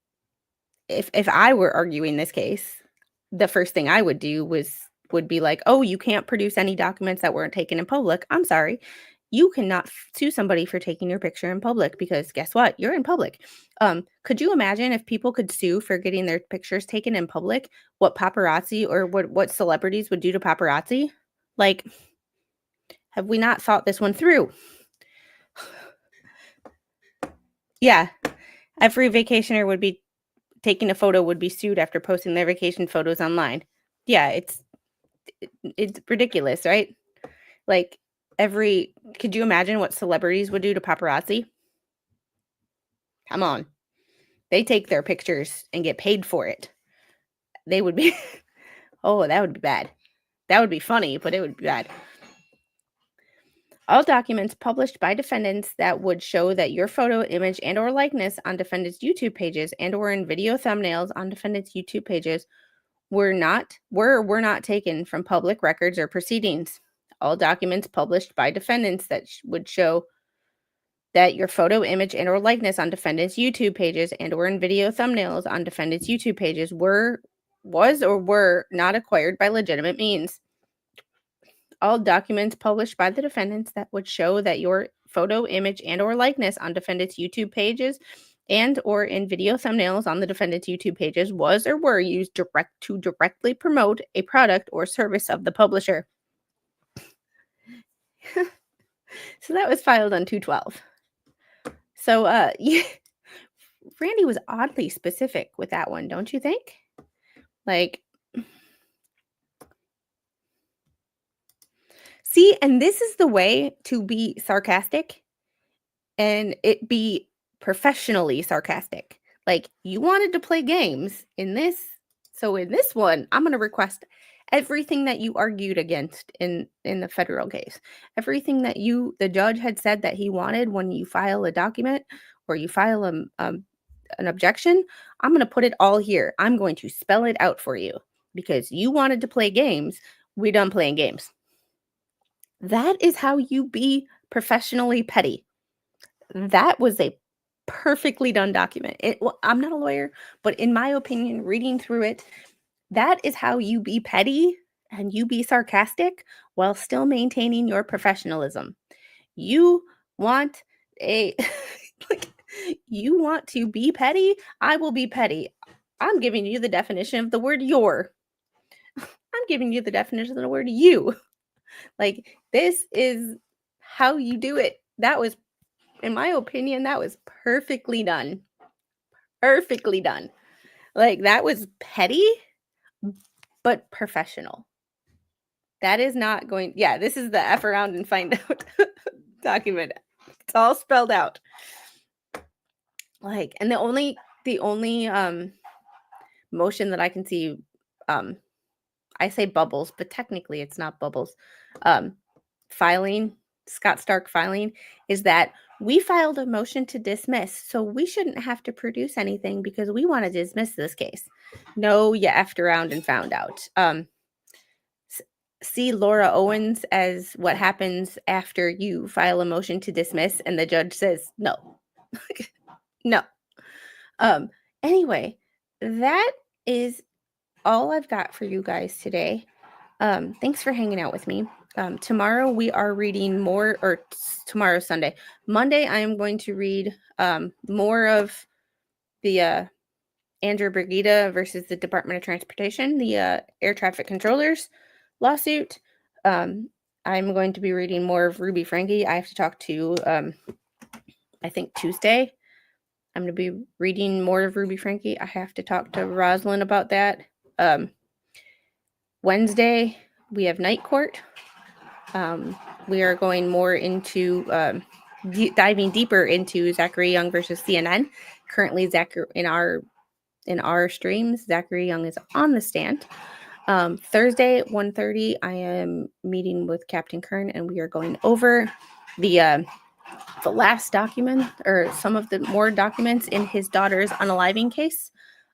if I were arguing this case, the first thing I would do would be like, oh, you can't produce any documents that weren't taken in public. I'm sorry. you cannot sue somebody for taking your picture in public because guess what? You're in public. Could you imagine if people could sue for getting their pictures taken in public? What paparazzi or what celebrities would do to paparazzi? Like, have we not thought this one through? Yeah, every vacationer would be taking a photo would be sued after posting their vacation photos online. Yeah, it's ridiculous, right? Like could you imagine what celebrities would do to paparazzi? Come on. They take their pictures and get paid for it. They would be, oh, that would be bad. That would be funny, but it would be bad. All documents published by defendants that would show that your photo, image, and or likeness on defendants' YouTube pages and or in video thumbnails on defendants' YouTube pages were not taken from public records or proceedings. All documents published by defendants that would show that your photo, image, and or likeness on defendants' YouTube pages and or in video thumbnails on defendants' YouTube pages was or were not acquired by legitimate means. All documents published by the defendants that would show that your photo, image, and or likeness on defendants' YouTube pages and or in video thumbnails on the defendant's YouTube pages was or were used to directly promote a product or service of the publisher. So that was filed on 2/12. So yeah, Randy was oddly specific with that one, don't you think? Like, see, and this is the way to be sarcastic and it be professionally sarcastic. Like, you wanted to play games in this. So in this one, I'm going to request everything that you argued against in the federal case. Everything that the judge had said that he wanted when you file a document or you file an objection, I'm going to put it all here. I'm going to spell it out for you because you wanted to play games. We're done playing games. That is how you be professionally petty. That was a perfectly done document. I'm not a lawyer, but in my opinion, reading through it, that is how you be petty and you be sarcastic while still maintaining your professionalism. You want you want to be petty? I will be petty. I'm giving you the definition of the word your. I'm giving you the definition of the word you. Like, this is how you do it. That was, in my opinion, that was perfectly done. Perfectly done. Like, that was petty, but professional. That is not going, yeah, this is the F around and find out document. It's all spelled out. Like, and the only motion that I can see, I say bubbles, but technically it's not bubbles. Filing, Scott Stark filing, is that we filed a motion to dismiss, so we shouldn't have to produce anything because we want to dismiss this case. No, you effed around and found out. See Laura Owens as what happens after you file a motion to dismiss and the judge says no. No. Anyway, that is all I've got for you guys today. Thanks for hanging out with me. Tomorrow we are reading more, or tomorrow's Sunday. Monday I am going to read more of the Andrew Brigida versus the Department of Transportation, the air traffic controllers lawsuit. I'm going to be reading more of Ruby Franke. I have to talk to, I think Tuesday. I'm going to be reading more of Ruby Franke. I have to talk to Rosalind about that. Wednesday, we have night court. We are going more into diving deeper into Zachary Young versus CNN. Currently, in our streams, Zachary Young is on the stand. Thursday at 1:30, I am meeting with Captain Kern, and we are going over the last document, or some of the more documents in his daughter's unaliving case.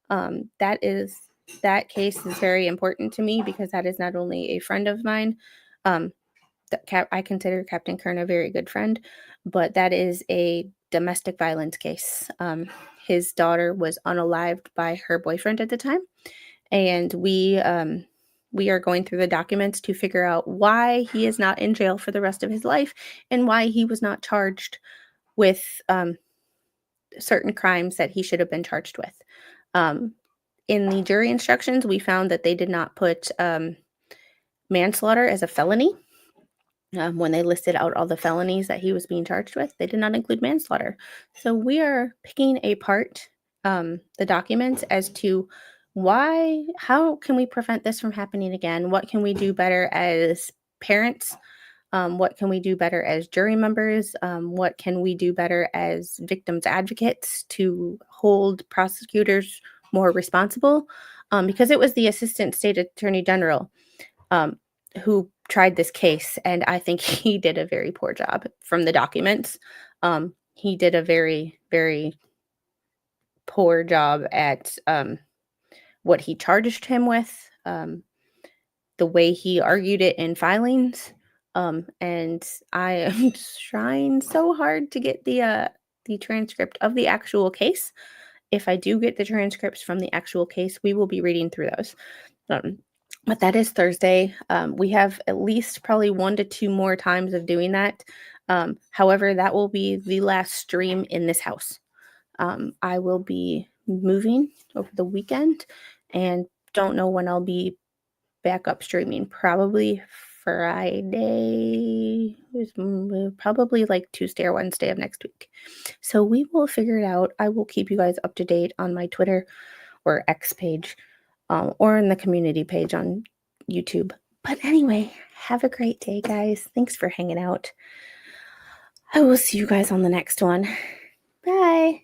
That case is very important to me because that is not only a friend of mine. I consider Captain Kern a very good friend, but that is a domestic violence case. His daughter was unalived by her boyfriend at the time, and we we are going through the documents to figure out why he is not in jail for the rest of his life and why he was not charged with certain crimes that he should have been charged with. In the jury instructions, we found that they did not put manslaughter as a felony. When they listed out all the felonies that he was being charged with, they did not include manslaughter. So we are picking apart the documents as to how can we prevent this from happening again? What can we do better as parents? What can we do better as jury members? What can we do better as victims advocates to hold prosecutors more responsible? Because it was the Assistant State Attorney General who tried this case, and I think he did a very poor job from the documents. He did a very, very poor job at what he charged him with, the way he argued it in filings. And I am trying so hard to get the transcript of the actual case. If I do get the transcripts from the actual case, we will be reading through those. But that is Thursday. We have at least probably 1 to 2 more times of doing that. However, that will be the last stream in this house. I will be moving over the weekend and don't know when I'll be back up streaming. Probably Friday, probably like Tuesday or Wednesday of next week. So we will figure it out. I will keep you guys up to date on my Twitter or X page. Or in the community page on YouTube. But anyway, have a great day, guys. Thanks for hanging out. I will see you guys on the next one. Bye.